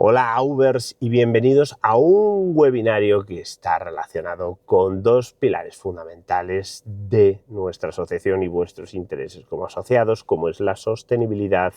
Hola Aubers y bienvenidos a un webinario que está relacionado con dos pilares fundamentales de nuestra asociación y vuestros intereses como asociados, como es la sostenibilidad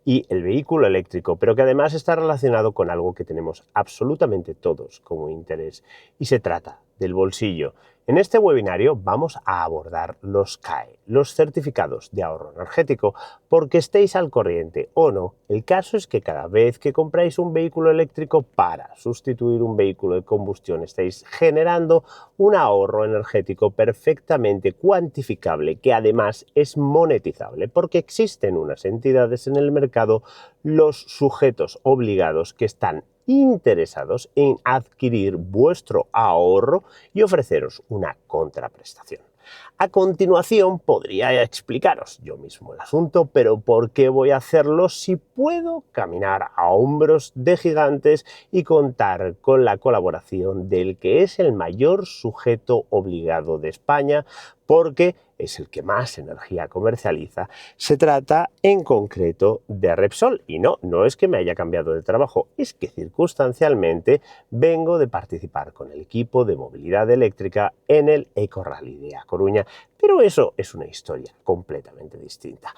y el vehículo eléctrico, pero que además está relacionado con algo que tenemos absolutamente todos como interés y se trata del bolsillo. En este webinario vamos a abordar los CAE, los certificados de ahorro energético, porque estéis al corriente o no. El caso es que cada vez que compráis un vehículo eléctrico para sustituir un vehículo de combustión estáis generando un ahorro energético perfectamente cuantificable que además es monetizable porque existen unas entidades en el mercado, los sujetos obligados que están interesados en adquirir vuestro ahorro y ofreceros una contraprestación. A continuación podría explicaros yo mismo el asunto, pero ¿por qué voy a hacerlo si puedo caminar a hombros de gigantes y contar con la colaboración del que es el mayor sujeto obligado de España, porque es el que más energía comercializa? Se trata en concreto de Repsol y no es que me haya cambiado de trabajo, es que circunstancialmente vengo de participar con el equipo de movilidad eléctrica en el Ecorally de A Coruña, pero eso es una historia completamente distinta.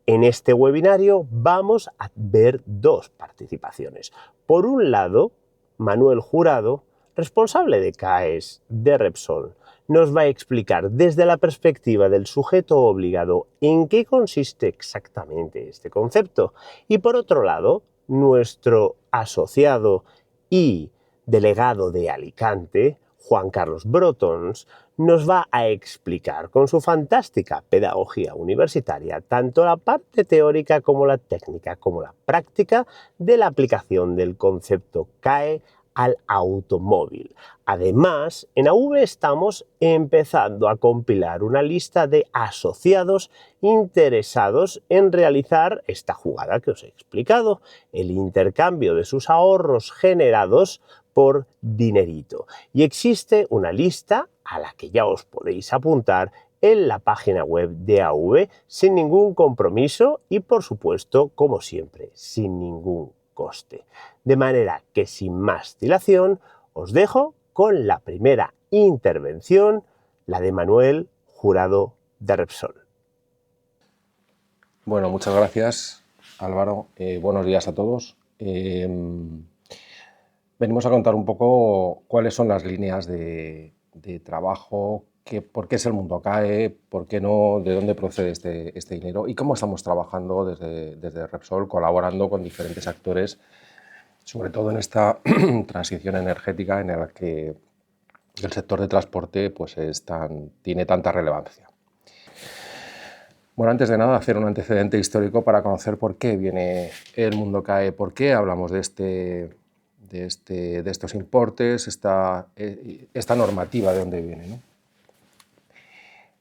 En este webinario vamos a ver dos participaciones. Por un lado, Manuel Jurado, responsable de CAES de Repsol, nos va a explicar desde la perspectiva del sujeto obligado en qué consiste exactamente este concepto. Y por otro lado, nuestro asociado y delegado de Alicante, Juan Carlos Brotons, nos va a explicar con su fantástica pedagogía universitaria tanto la parte teórica como la técnica, como la práctica de la aplicación del concepto CAE al automóvil. Además, en AV estamos empezando a compilar una lista de asociados interesados en realizar esta jugada que os he explicado, el intercambio de sus ahorros generados por dinerito. Y existe una lista a la que ya os podéis apuntar en la página web de AV sin ningún compromiso y, por supuesto, como siempre, sin ningún coste. De manera que, sin más dilación, os dejo con la primera intervención, la de Manuel Jurado de Repsol. Bueno, muchas gracias, Álvaro. Buenos días a todos. Venimos a contar un poco cuáles son las líneas de trabajo, por qué es el mundo CAE, por qué no, de dónde procede este dinero y cómo estamos trabajando desde Repsol, colaborando con diferentes actores, sobre todo en esta transición energética en la que el sector de transporte pues, tiene tanta relevancia. Bueno, antes de nada, hacer un antecedente histórico para conocer por qué viene el mundo CAE, por qué hablamos de estos importes, esta normativa de dónde viene, ¿no?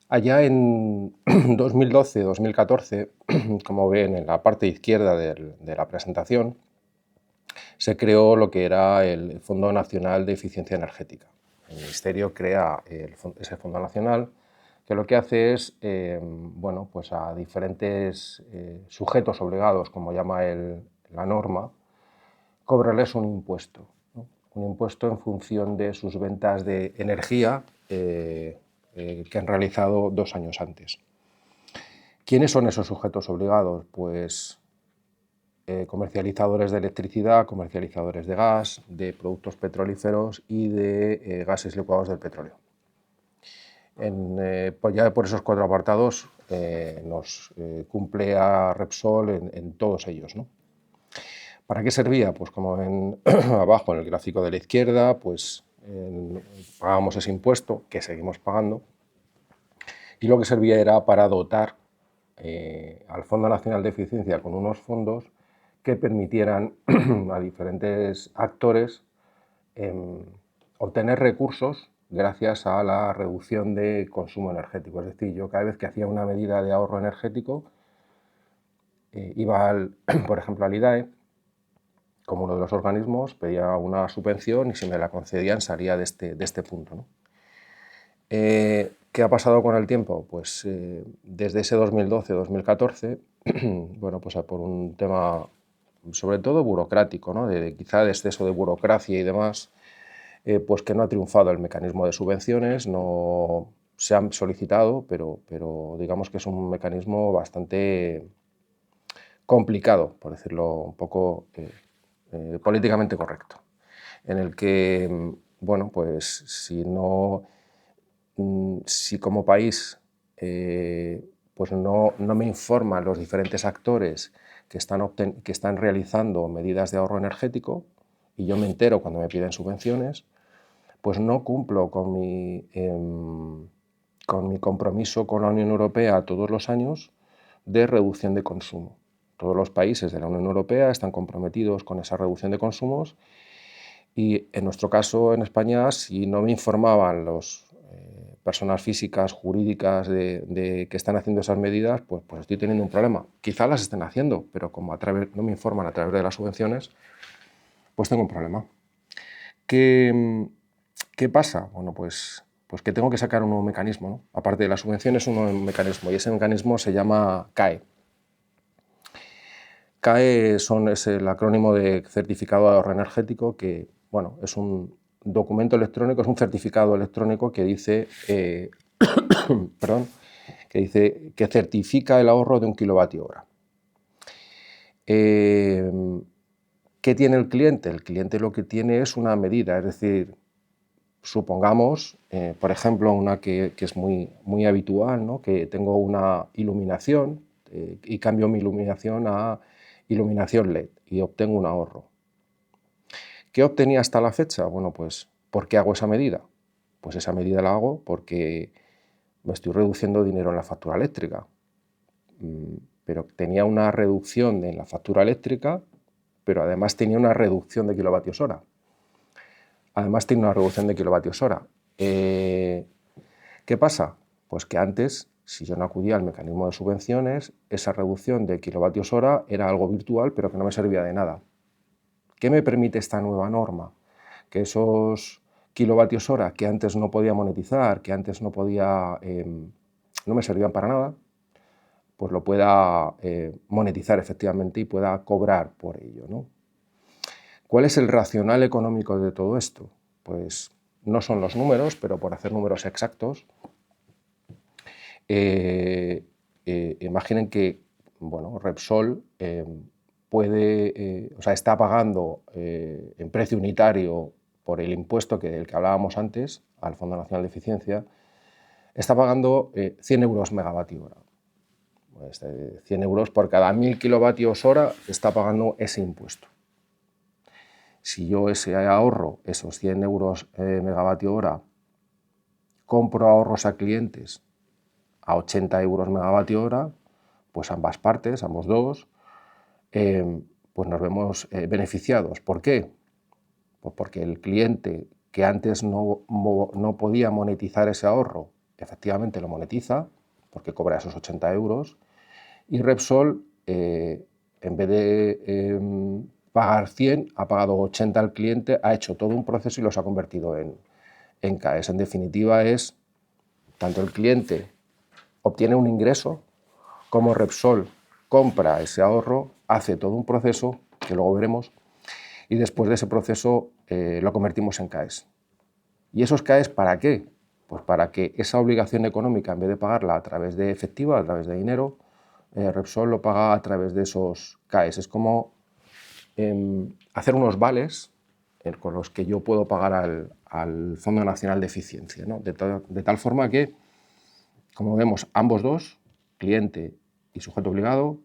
Allá en 2012-2014, como ven en la parte izquierda de la presentación, se creó lo que era el Fondo Nacional de Eficiencia Energética. El Ministerio crea ese Fondo Nacional, que lo que hace es, bueno, pues a diferentes sujetos obligados, como llama la norma, cobrarles un impuesto, ¿no? Un impuesto en función de sus ventas de energía que han realizado 2 años antes. ¿Quiénes son esos sujetos obligados? Pues comercializadores de electricidad, comercializadores de gas, de productos petrolíferos y de gases licuados del petróleo. Pues ya por esos 4 apartados nos cumple a Repsol en todos ellos, ¿no? ¿Para qué servía? Pues como ven abajo en el gráfico de la izquierda, pues pagábamos ese impuesto que seguimos pagando y lo que servía era para dotar al Fondo Nacional de Eficiencia con unos fondos que permitieran a diferentes actores obtener recursos gracias a la reducción de consumo energético. Es decir, yo cada vez que hacía una medida de ahorro energético iba, por ejemplo, al IDAE, como uno de los organismos, pedía una subvención y si me la concedían salía de este punto, ¿no? ¿Qué ha pasado con el tiempo? Pues desde ese 2012-2014, bueno, pues por un tema sobre todo burocrático, ¿no? Quizá de exceso de burocracia y demás, pues que no ha triunfado el mecanismo de subvenciones, no se han solicitado, pero digamos que es un mecanismo bastante complicado, por decirlo un poco políticamente correcto, en el que, bueno, pues si como país pues no me informan los diferentes actores que están realizando medidas de ahorro energético, y yo me entero cuando me piden subvenciones, pues no cumplo con mi compromiso con la Unión Europea todos los años de reducción de consumo. Todos los países de la Unión Europea están comprometidos con esa reducción de consumos, y en nuestro caso, en España, si no me informaban las personas físicas, jurídicas, de que están haciendo esas medidas, pues estoy teniendo un problema. Quizá las estén haciendo, pero como no me informan a través de las subvenciones, pues tengo un problema. ¿Qué pasa? Bueno, pues que tengo que sacar un nuevo mecanismo, ¿no? Aparte de las subvenciones, un nuevo mecanismo, y ese mecanismo se llama CAE. CAE es el acrónimo de Certificado de Ahorro Energético, que, bueno, es un documento electrónico, es un certificado electrónico que dice, perdón, que certifica el ahorro de 1 kilovatio hora. ¿Qué tiene el cliente? El cliente lo que tiene es una medida, es decir, supongamos, por ejemplo, una que es muy habitual, ¿no? Que tengo una iluminación y cambio mi iluminación a iluminación LED y obtengo un ahorro. ¿Qué obtenía hasta la fecha? Bueno, pues, ¿por qué hago esa medida? Pues esa medida la hago porque me estoy reduciendo dinero en la factura eléctrica. Pero tenía una reducción en la factura eléctrica, pero además tenía una reducción de kilovatios hora. ¿Qué pasa? Pues que antes, si yo no acudía al mecanismo de subvenciones, esa reducción de kilovatios hora era algo virtual, pero que no me servía de nada. ¿Qué me permite esta nueva norma? Que esos kilovatios hora que antes no podía monetizar, que antes no me servían para nada, pues lo pueda monetizar efectivamente y pueda cobrar por ello, ¿no? ¿Cuál es el racional económico de todo esto? Pues no son los números, pero por hacer números exactos, imaginen que, bueno, Repsol está pagando en precio unitario por el impuesto del que hablábamos antes, al Fondo Nacional de Eficiencia, está pagando 100 euros megavatio hora. Pues, 100 euros por cada 1000 kilovatios hora está pagando ese impuesto. Si yo ahorro esos 100 euros megavatio hora, compro ahorros a clientes a 80 euros megavatio hora, pues ambas partes, ambos dos, pues nos vemos beneficiados. ¿Por qué? Pues porque el cliente que antes no podía monetizar ese ahorro, efectivamente lo monetiza, porque cobra esos 80 euros, y Repsol, en vez de pagar 100, ha pagado 80 al cliente, ha hecho todo un proceso y los ha convertido en CAEs. En definitiva, es tanto el cliente obtiene un ingreso, como Repsol compra ese ahorro, hace todo un proceso, que luego veremos, y después de ese proceso lo convertimos en CAEs. ¿Y esos CAEs para qué? Pues para que esa obligación económica, en vez de pagarla a través de efectivo, a través de dinero, Repsol lo paga a través de esos CAEs. Es como hacer unos vales con los que yo puedo pagar al Fondo Nacional de Eficiencia, ¿no? De tal forma que, como vemos, ambos dos, cliente y sujeto obligado,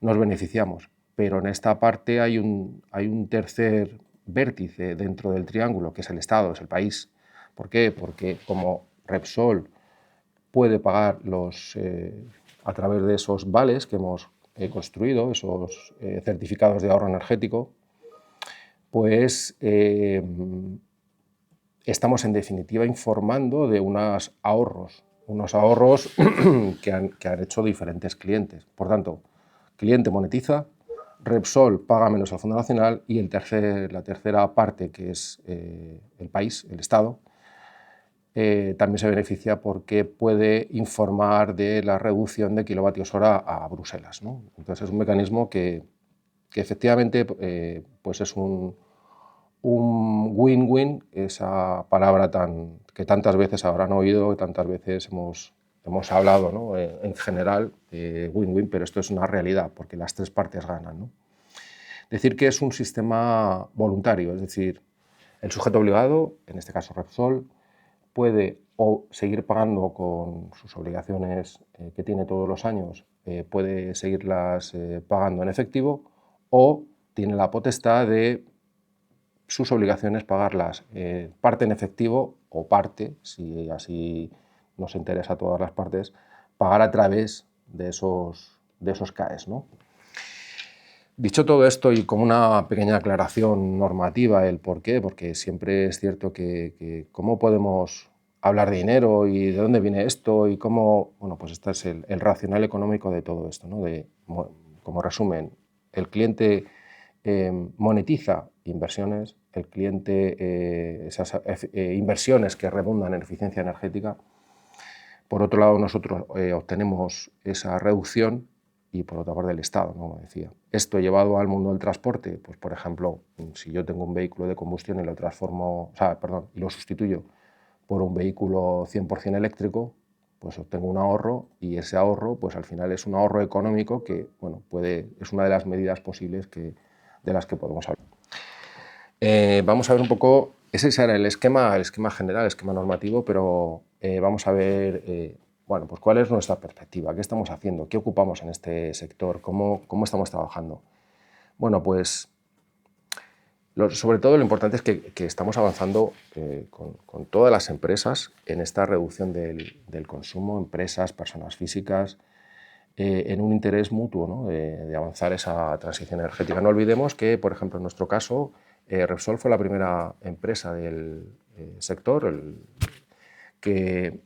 nos beneficiamos. Pero en esta parte hay un tercer vértice dentro del triángulo, que es el Estado, es el país. ¿Por qué? Porque como Repsol puede pagar a través de esos vales que hemos construido, esos certificados de ahorro energético, pues estamos en definitiva informando de unos ahorros que han hecho diferentes clientes. Por tanto, cliente monetiza, Repsol paga menos al Fondo Nacional, y la tercera parte, que es el país, el Estado, también se beneficia porque puede informar de la reducción de kilovatios hora a Bruselas, ¿no? Entonces es un mecanismo que que efectivamente pues es un win-win, esa palabra que tantas veces habrán oído, tantas veces hemos hablado, ¿no? En general, win-win, pero esto es una realidad, porque las tres partes ganan, ¿no? Decir que es un sistema voluntario, es decir, el sujeto obligado, en este caso Repsol, puede o seguir pagando con sus obligaciones que tiene todos los años, puede seguirlas pagando en efectivo, o tiene la potestad de sus obligaciones pagarlas parte en efectivo o parte, si así nos interesa a todas las partes, pagar a través de esos CAEs, ¿no? Dicho todo esto y como una pequeña aclaración normativa, el por qué, porque siempre es cierto que cómo podemos hablar de dinero y de dónde viene esto y cómo, bueno, pues este es el racional económico de todo esto, ¿no? Como resumen, el cliente monetiza inversiones, el cliente esas inversiones que redundan en eficiencia energética. Por otro lado, nosotros obtenemos esa reducción y por otra parte el Estado, ¿no? Como decía. Esto llevado al mundo del transporte, pues por ejemplo, si yo tengo un vehículo de combustión y lo transformo, y lo sustituyo por un vehículo 100% eléctrico, pues obtengo un ahorro y ese ahorro, pues al final es un ahorro económico que, bueno, es una de las medidas posibles de las que podemos hablar. Vamos a ver un poco, ese será el esquema general, el esquema normativo, pero vamos a ver bueno, pues cuál es nuestra perspectiva, qué estamos haciendo, qué ocupamos en este sector, cómo estamos trabajando. Bueno, pues sobre todo lo importante es que estamos avanzando con todas las empresas en esta reducción del consumo, empresas, personas físicas, en un interés mutuo, ¿no? de avanzar esa transición energética. No olvidemos que, por ejemplo, en nuestro caso, Repsol fue la primera empresa del sector que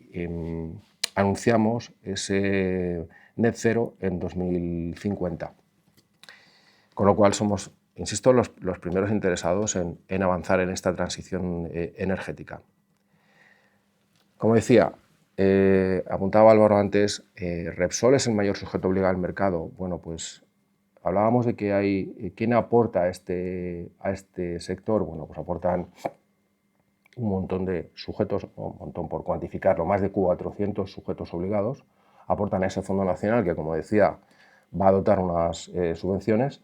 anunciamos ese net cero en 2050. Con lo cual somos, insisto, los primeros interesados en avanzar en esta transición energética. Como decía, apuntaba Álvaro antes, Repsol es el mayor sujeto obligado al mercado. Bueno, pues hablábamos de que hay, ¿quién aporta a este sector? Bueno, pues aportan un montón de sujetos, un montón por cuantificarlo, más de 400 sujetos obligados, aportan a ese Fondo Nacional que, como decía, va a dotar unas subvenciones.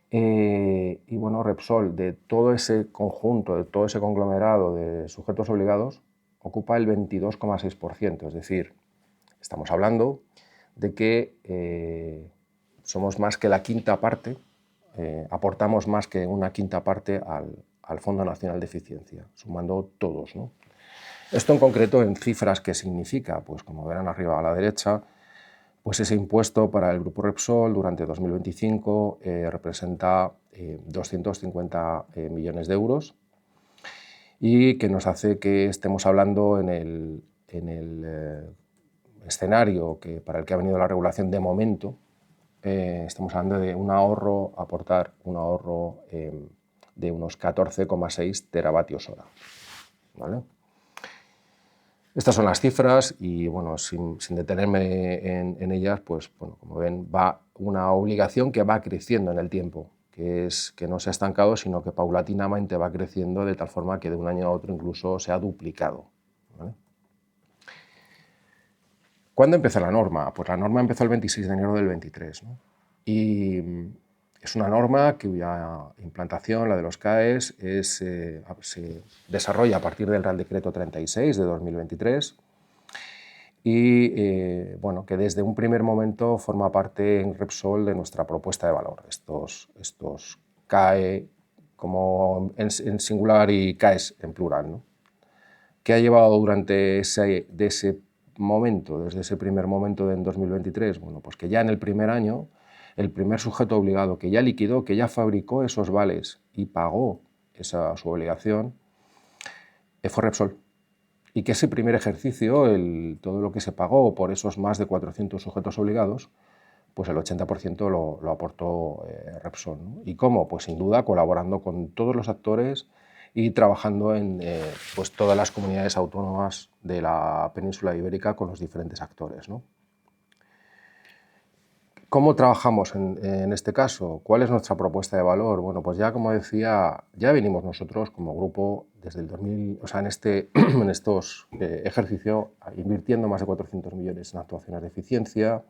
Y bueno, Repsol, de todo ese conjunto, de todo ese conglomerado de sujetos obligados, ocupa el 22,6%, es decir, estamos hablando de que somos más que la quinta parte, aportamos más que una quinta parte al Fondo Nacional de Eficiencia, sumando todos, ¿no? Esto en concreto, en cifras, ¿qué significa? Pues como verán arriba a la derecha, pues ese impuesto para el Grupo Repsol durante 2025 representa 250 millones de euros y que nos hace que estemos hablando en el escenario para el que ha venido la regulación de momento, estamos hablando de aportar un ahorro de unos 14,6 teravatios hora. ¿Vale? Estas son las cifras y, bueno, sin detenerme en ellas, pues, bueno, como ven, va una obligación que va creciendo en el tiempo, que no se ha estancado, sino que paulatinamente va creciendo de tal forma que de un año a otro incluso se ha duplicado. ¿Vale? ¿Cuándo empezó la norma? Pues la norma empezó el 26 de enero del 23, ¿no? Y es una norma cuya implantación, la de los CAEs, se desarrolla a partir del Real Decreto 36 de 2023 y bueno, que desde un primer momento forma parte en Repsol de nuestra propuesta de valor. Estos CAE como en singular y CAEs en plural, ¿no? ¿Qué ha llevado durante ese momento, desde ese primer momento en 2023? Bueno, pues que ya en el primer año el primer sujeto obligado que ya liquidó, que ya fabricó esos vales y pagó su obligación, fue Repsol. Y que ese primer ejercicio, todo lo que se pagó por esos más de 400 sujetos obligados, pues el 80% lo aportó Repsol, ¿no? ¿Y cómo? Pues sin duda colaborando con todos los actores y trabajando en pues todas las comunidades autónomas de la península ibérica con los diferentes actores, ¿no? ¿Cómo trabajamos en este caso? ¿Cuál es nuestra propuesta de valor? Bueno, pues ya como decía, ya venimos nosotros como grupo desde el 2000, o sea, en estos ejercicios invirtiendo más de 400 millones en actuaciones de eficiencia,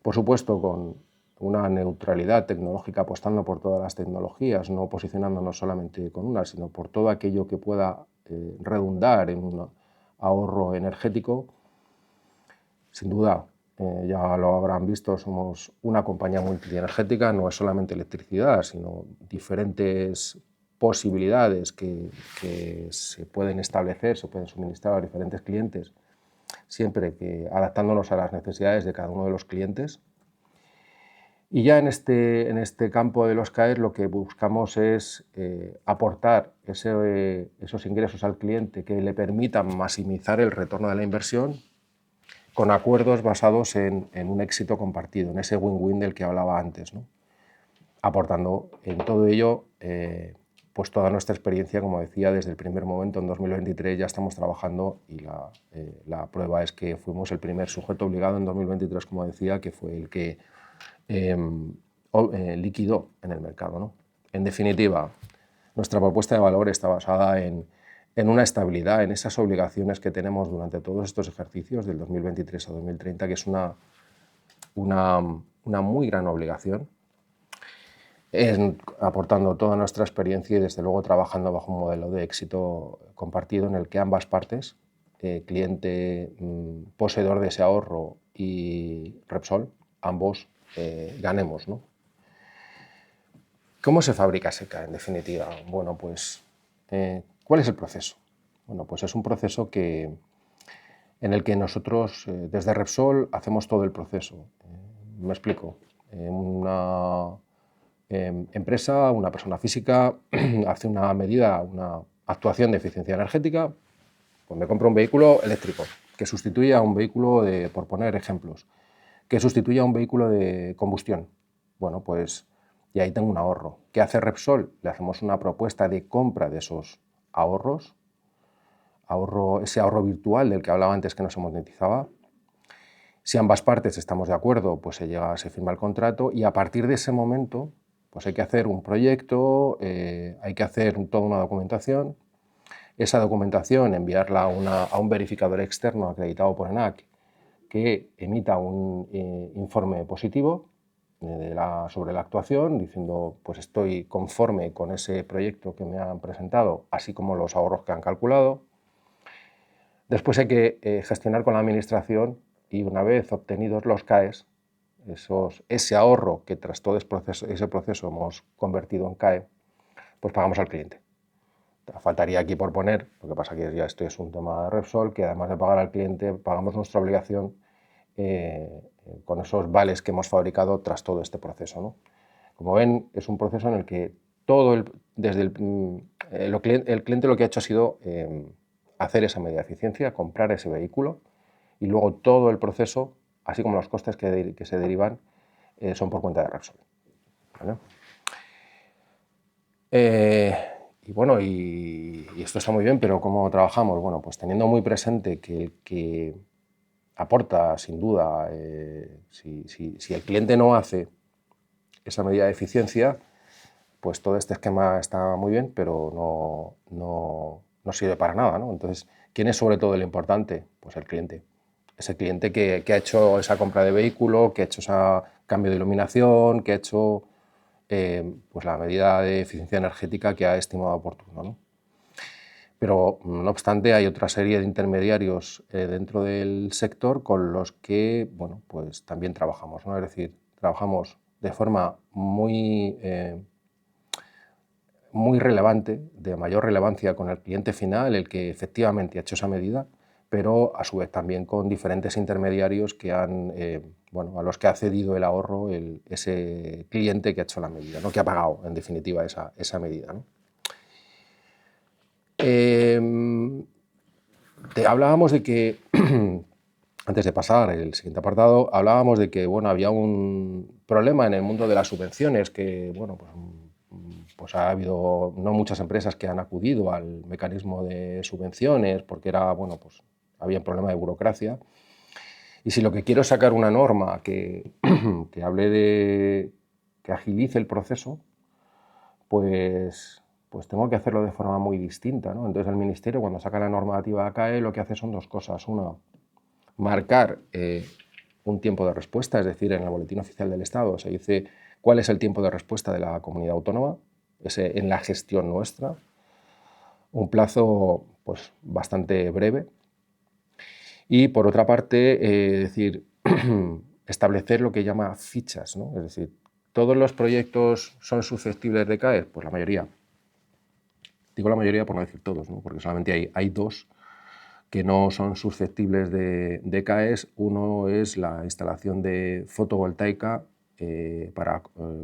por supuesto con una neutralidad tecnológica, apostando por todas las tecnologías, no posicionándonos solamente con una, sino por todo aquello que pueda redundar en un ahorro energético. Sin duda, ya lo habrán visto, somos una compañía multienergética, no es solamente electricidad, sino diferentes posibilidades que se pueden establecer, se pueden suministrar a diferentes clientes, siempre que adaptándonos a las necesidades de cada uno de los clientes. Y ya en este campo de los CAEs lo que buscamos es aportar esos ingresos al cliente que le permitan maximizar el retorno de la inversión, con acuerdos basados en un éxito compartido, en ese win-win del que hablaba antes, ¿no? Aportando en todo ello pues toda nuestra experiencia, como decía, desde el primer momento. En 2023 ya estamos trabajando y la prueba es que fuimos el primer sujeto obligado en 2023, como decía, que fue el que liquidó en el mercado, ¿no? En definitiva, nuestra propuesta de valor está basada en una estabilidad, en esas obligaciones que tenemos durante todos estos ejercicios del 2023 a 2030, que es una muy gran obligación, aportando toda nuestra experiencia y desde luego trabajando bajo un modelo de éxito compartido en el que ambas partes, cliente poseedor de ese ahorro y Repsol, ambos ganemos, ¿no? ¿Cómo se fabrica SECA en definitiva? Bueno, pues ¿cuál es el proceso? Bueno, pues es un proceso en el que nosotros desde Repsol hacemos todo el proceso. Me explico. Una empresa, una persona física hace una medida, una actuación de eficiencia energética, pues me compro un vehículo eléctrico que sustituye a un vehículo por poner ejemplos, que sustituye a un vehículo de combustión. Bueno, pues y ahí tengo un ahorro. ¿Qué hace Repsol? Le hacemos una propuesta de compra de esos ahorros, ese ahorro virtual del que hablaba antes que no se monetizaba. Si ambas partes estamos de acuerdo, pues se firma el contrato y a partir de ese momento pues hay que hacer un proyecto, hay que hacer toda una documentación. Esa documentación enviarla a un verificador externo acreditado por ENAC que emita un informe positivo sobre la actuación, diciendo pues estoy conforme con ese proyecto que me han presentado, así como los ahorros que han calculado. Después hay que gestionar con la administración y una vez obtenidos los CAEs, ese ahorro que tras todo ese proceso hemos convertido en CAE, pues pagamos al cliente. Faltaría aquí por poner, lo que pasa que ya esto es un tema de Repsol, que además de pagar al cliente, pagamos nuestra obligación con esos vales que hemos fabricado tras todo este proceso, ¿no? Como ven, es un proceso en el que el cliente lo que ha hecho ha sido hacer esa medida de eficiencia, comprar ese vehículo y luego todo el proceso, así como los costes que se derivan, son por cuenta de Repsol, ¿vale? Y bueno, y esto está muy bien, pero ¿cómo trabajamos? Bueno, pues teniendo muy presente que el que aporta, sin duda, si el cliente no hace esa medida de eficiencia, pues todo este esquema está muy bien, pero no sirve para nada, ¿no? Entonces, ¿quién es sobre todo el importante? Pues el cliente. Ese cliente que ha hecho esa compra de vehículo, que ha hecho ese cambio de iluminación, que ha hecho pues la medida de eficiencia energética que ha estimado oportuno, ¿no? Pero, no obstante, hay otra serie de intermediarios dentro del sector con los que, bueno, pues también trabajamos, ¿no? Es decir, trabajamos de forma muy relevante, de mayor relevancia con el cliente final, el que efectivamente ha hecho esa medida, pero a su vez también con diferentes intermediarios que han, a los que ha cedido el ahorro ese cliente que ha hecho la medida, ¿no? Que ha pagado, en definitiva, esa medida, ¿no? Hablábamos de que, antes de pasar al siguiente apartado, hablábamos de que había un problema en el mundo de las subvenciones, que pues ha habido no muchas empresas que han acudido al mecanismo de subvenciones porque había un problema de burocracia. Y si lo que quiero es sacar una norma que, que hable de, que agilice el proceso, pues tengo que hacerlo de forma muy distinta, ¿no? Entonces el Ministerio, cuando saca la normativa CAE, lo que hace son dos cosas. Una, marcar un tiempo de respuesta, es decir, en el Boletín Oficial del Estado se dice cuál es el tiempo de respuesta de la comunidad autónoma, en la gestión nuestra, un plazo pues, bastante breve. Y por otra parte, decir, establecer lo que llama fichas, ¿no? Es decir, ¿todos los proyectos son susceptibles de caer? Pues la mayoría. Digo la mayoría por no decir todos, ¿no? Porque solamente hay dos que no son susceptibles de CAES. Uno es la instalación de fotovoltaica para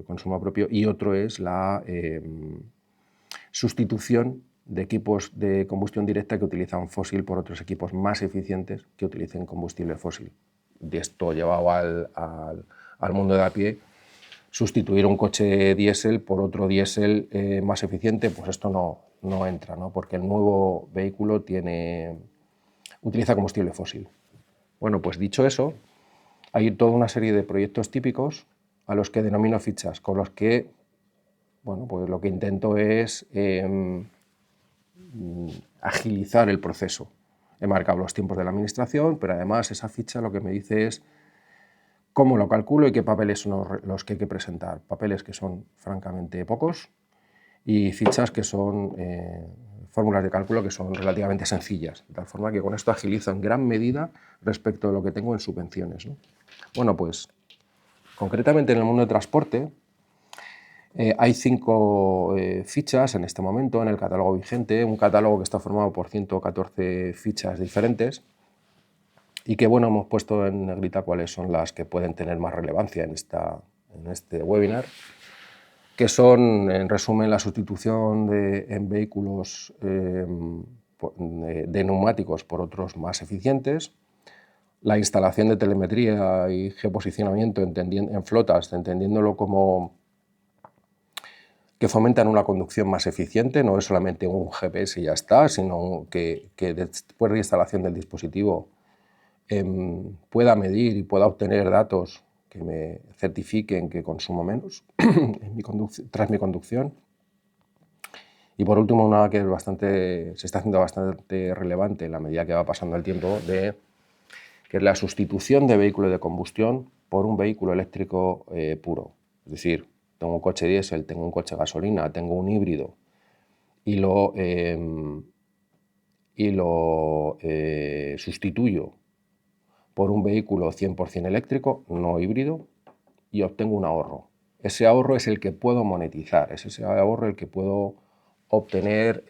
consumo propio y otro es la sustitución de equipos de combustión directa que utilizan fósil por otros equipos más eficientes que utilicen combustible fósil. De esto llevado al mundo de a pie, sustituir un coche diésel por otro diésel más eficiente, pues esto no entra, ¿no? Porque el nuevo vehículo utiliza combustible fósil. Bueno, pues dicho eso, hay toda una serie de proyectos típicos a los que denomino fichas, con los que, bueno, pues lo que intento es agilizar el proceso. He marcado los tiempos de la administración, pero además esa ficha lo que me dice es cómo lo calculo y qué papeles son los que hay que presentar. Papeles que son francamente pocos y fichas que son fórmulas de cálculo que son relativamente sencillas, de tal forma que con esto agilizo en gran medida respecto a lo que tengo en subvenciones, ¿no? Bueno, pues concretamente en el mundo del transporte hay 5 fichas en este momento en el catálogo vigente, un catálogo que está formado por 114 fichas diferentes y que, bueno, hemos puesto en negrita cuáles son las que pueden tener más relevancia en este webinar, que son, en resumen, la sustitución en vehículos de neumáticos por otros más eficientes, la instalación de telemetría y geoposicionamiento en flotas, entendiéndolo como que fomentan una conducción más eficiente, no es solamente un GPS y ya está, sino que después de instalación del dispositivo pueda medir y pueda obtener datos que me certifiquen que consumo menos tras mi conducción. Y por último, una que se está haciendo bastante relevante en la medida que va pasando el tiempo, que es la sustitución de vehículo de combustión por un vehículo eléctrico puro. Es decir, tengo un coche diésel, tengo un coche gasolina, tengo un híbrido y lo sustituyo por un vehículo 100% eléctrico, no híbrido, y obtengo un ahorro. Ese ahorro es el que puedo monetizar, es ese ahorro el que puedo obtener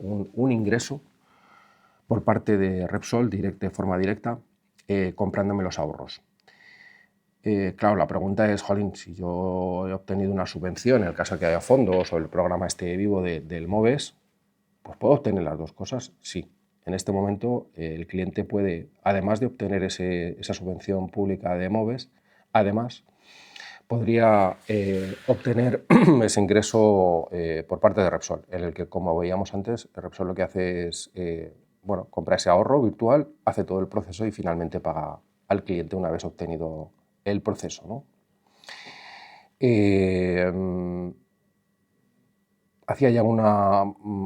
un ingreso por parte de Repsol de forma directa, comprándome los ahorros. Claro, la pregunta es, jolín, si yo he obtenido una subvención, en el caso de que haya fondos o el programa esté vivo del MOVES, pues ¿puedo obtener las dos cosas? Sí. En este momento el cliente puede, además de obtener esa subvención pública de MOVES, además podría obtener ese ingreso por parte de Repsol, en el que, como veíamos antes, Repsol lo que hace es compra ese ahorro virtual, hace todo el proceso y finalmente paga al cliente una vez obtenido el proceso, ¿no? Hacía ya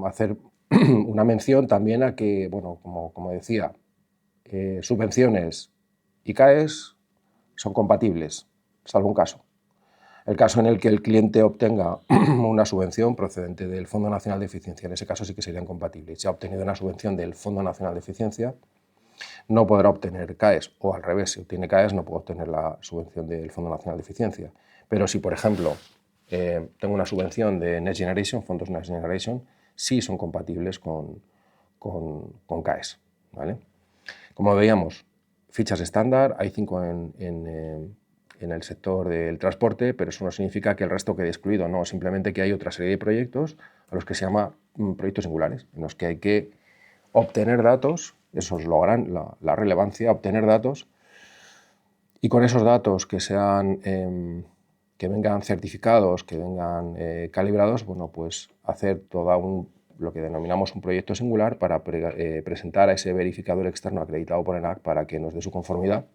hacer una mención también a que, bueno, como decía, subvenciones y CAES son compatibles, salvo un caso. El caso en el que el cliente obtenga una subvención procedente del Fondo Nacional de Eficiencia, en ese caso sí que serían compatibles. Si ha obtenido una subvención del Fondo Nacional de Eficiencia, no podrá obtener CAES, o al revés, si obtiene CAES no puede obtener la subvención del Fondo Nacional de Eficiencia. Pero si, por ejemplo, tengo una subvención de Next Generation, fondos Next Generation, sí son compatibles con CAES, ¿vale? Como veíamos, fichas estándar, hay 5 en el sector del transporte, pero eso no significa que el resto quede excluido, no, simplemente que hay otra serie de proyectos a los que se llama proyectos singulares, en los que hay que obtener datos, eso es la relevancia, obtener datos, y con esos datos que vengan certificados, que vengan calibrados, bueno, pues hacer toda lo que denominamos un proyecto singular para presentar a ese verificador externo acreditado por ENAC para que nos dé su conformidad,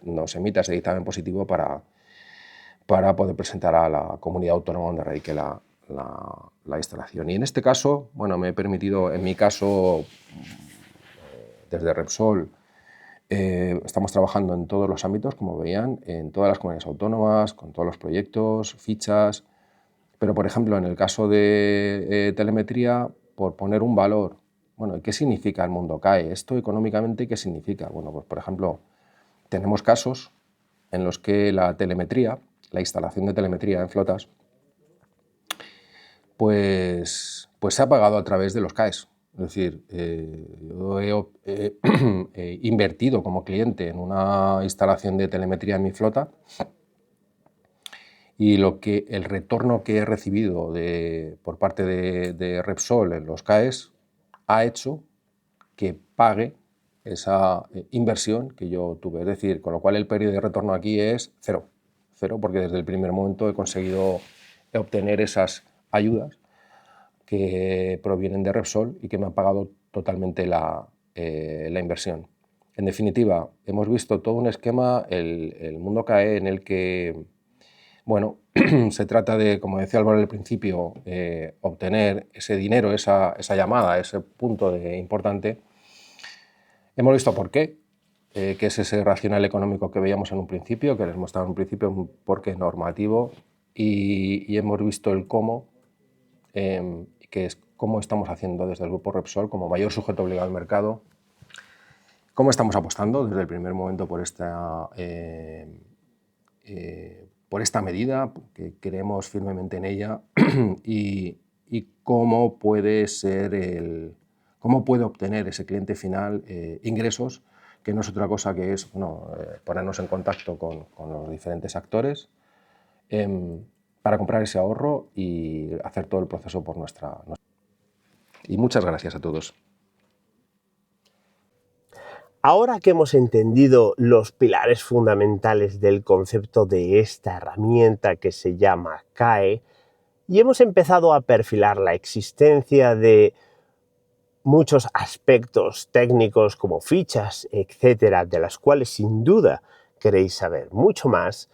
nos emita ese dictamen positivo para poder presentar a la comunidad autónoma donde radique la instalación. Y en este caso, bueno, me he permitido, en mi caso, desde Repsol, estamos trabajando en todos los ámbitos, como veían, en todas las comunidades autónomas, con todos los proyectos, fichas, pero por ejemplo, en el caso de telemetría, por poner un valor, bueno, ¿qué significa el mundo CAE? ¿Esto económicamente qué significa? Bueno, pues por ejemplo, tenemos casos en los que la telemetría, la instalación de telemetría en flotas, pues se ha pagado a través de los CAEs. Es decir, yo he invertido como cliente en una instalación de telemetría en mi flota y el retorno que he recibido por parte de Repsol en los CAEs ha hecho que pague esa inversión que yo tuve. Es decir, con lo cual el periodo de retorno aquí es cero, porque desde el primer momento he conseguido obtener esas ayudas que provienen de Repsol y que me han pagado totalmente la inversión. En definitiva, hemos visto todo un esquema, el mundo CAE, en el que, bueno, se trata de, como decía Álvaro al principio, obtener ese dinero, esa llamada, ese punto importante. Hemos visto por qué, que es ese racional económico que veíamos en un principio, que les mostraba en un principio, un porqué normativo, y hemos visto el cómo, que es cómo estamos haciendo desde el Grupo Repsol como mayor sujeto obligado al mercado, cómo estamos apostando desde el primer momento por esta medida, que creemos firmemente en ella, y cómo puede obtener ese cliente final ingresos, que no es otra cosa que es ponernos en contacto con los diferentes actores para comprar ese ahorro y hacer todo el proceso por nuestra. Y muchas gracias a todos. Ahora que hemos entendido los pilares fundamentales del concepto de esta herramienta que se llama CAE y hemos empezado a perfilar la existencia de muchos aspectos técnicos como fichas, etcétera, de las cuales sin duda queréis saber mucho más,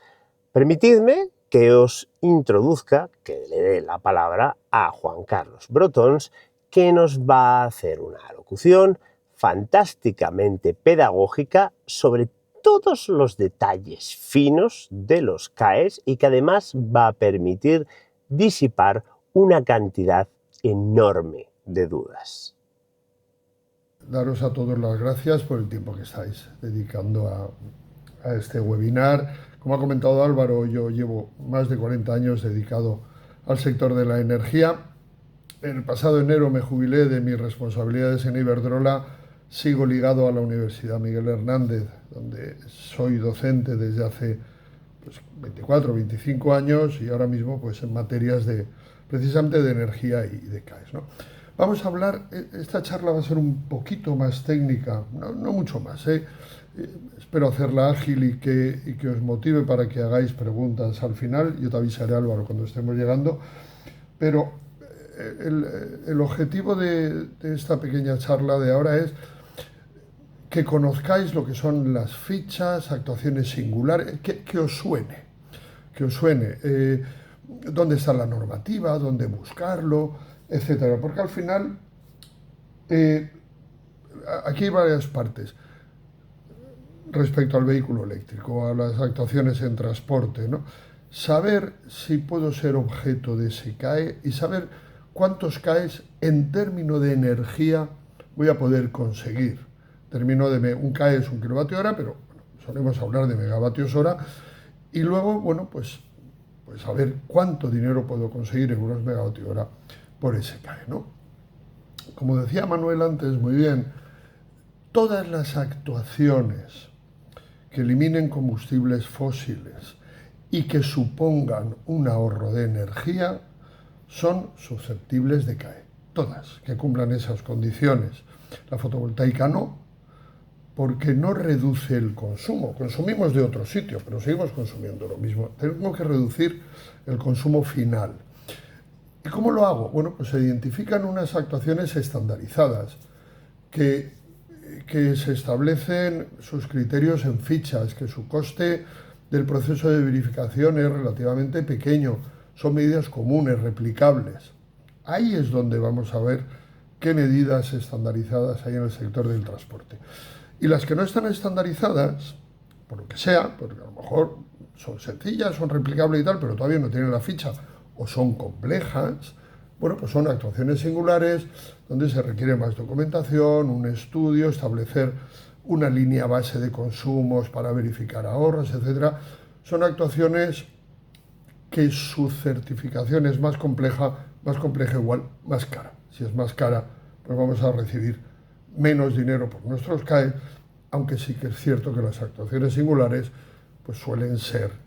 permitidme que os introduzca, que le dé la palabra a Juan Carlos Brotons, que nos va a hacer una alocución fantásticamente pedagógica sobre todos los detalles finos de los CAEs y que además va a permitir disipar una cantidad enorme de dudas. Daros a todos las gracias por el tiempo que estáis dedicando a este webinar. Como ha comentado Álvaro, yo llevo más de 40 años dedicado al sector de la energía. El pasado enero me jubilé de mis responsabilidades en Iberdrola. Sigo ligado a la Universidad Miguel Hernández, donde soy docente desde hace 24 o 25 años y ahora mismo en materias precisamente de energía y de CAEs, ¿no? Vamos a hablar, esta charla va a ser un poquito más técnica, no mucho más, espero hacerla ágil y que os motive para que hagáis preguntas al final. Yo te avisaré, Álvaro, cuando estemos llegando, pero el objetivo de esta pequeña charla de ahora es que conozcáis lo que son las fichas, actuaciones singulares, que os suene, dónde está la normativa, dónde buscarlo, etcétera. Porque al final, aquí hay varias partes respecto al vehículo eléctrico, a las actuaciones en transporte, ¿no? Saber si puedo ser objeto de ese CAE y saber cuántos CAEs en términos de energía voy a poder conseguir. Un CAE es 1 kWh, pero solemos hablar de megavatios hora. Y luego, pues saber cuánto dinero puedo conseguir en unos megavatios hora por ese CAE, ¿no? Como decía Manuel antes, muy bien, todas las actuaciones que eliminen combustibles fósiles y que supongan un ahorro de energía son susceptibles de CAE. Todas que cumplan esas condiciones. La fotovoltaica no, porque no reduce el consumo. Consumimos de otro sitio, pero seguimos consumiendo lo mismo. Tengo que reducir el consumo final. ¿Y cómo lo hago? Bueno, pues se identifican unas actuaciones estandarizadas que se establecen sus criterios en fichas, que su coste del proceso de verificación es relativamente pequeño, son medidas comunes, replicables. Ahí es donde vamos a ver qué medidas estandarizadas hay en el sector del transporte. Y las que no están estandarizadas, por lo que sea, porque a lo mejor son sencillas, son replicables y tal, pero todavía no tienen la ficha, o son complejas, bueno, pues son actuaciones singulares donde se requiere más documentación, un estudio, establecer una línea base de consumos para verificar ahorros, etc. Son actuaciones que su certificación es más compleja igual, más cara. Si es más cara, pues vamos a recibir menos dinero por nuestros CAE, aunque sí que es cierto que las actuaciones singulares pues suelen ser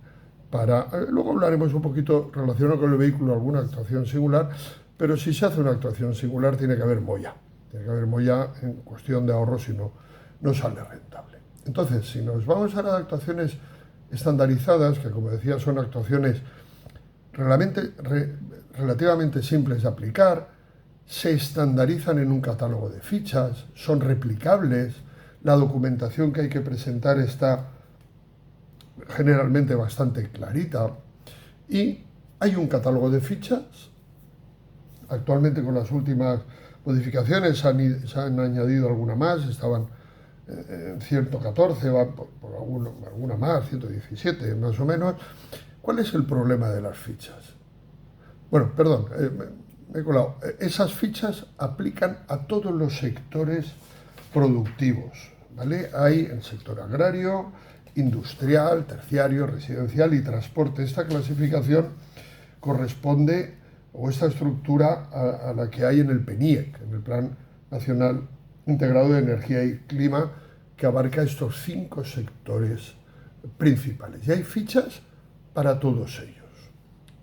para... Luego hablaremos un poquito relacionado con el vehículo, alguna actuación singular, pero si se hace una actuación singular tiene que haber molla. Tiene que haber molla en cuestión de ahorro, si no, no sale rentable. Entonces, si nos vamos a las actuaciones estandarizadas, que como decía son actuaciones relativamente simples de aplicar, se estandarizan en un catálogo de fichas, son replicables, la documentación que hay que presentar está generalmente bastante clarita y hay un catálogo de fichas. Actualmente con las últimas modificaciones se han añadido alguna más, estaban en 114, van por alguna más, 117 más o menos. ¿Cuál es el problema de las fichas? Bueno, perdón, me he colado. Esas fichas aplican a todos los sectores productivos, ¿vale? Hay el sector agrario, industrial, terciario, residencial y transporte. Esta clasificación corresponde, o esta estructura, a la que hay en el PNIEC, en el Plan Nacional Integrado de Energía y Clima, que abarca estos 5 sectores principales. Y hay fichas para todos ellos.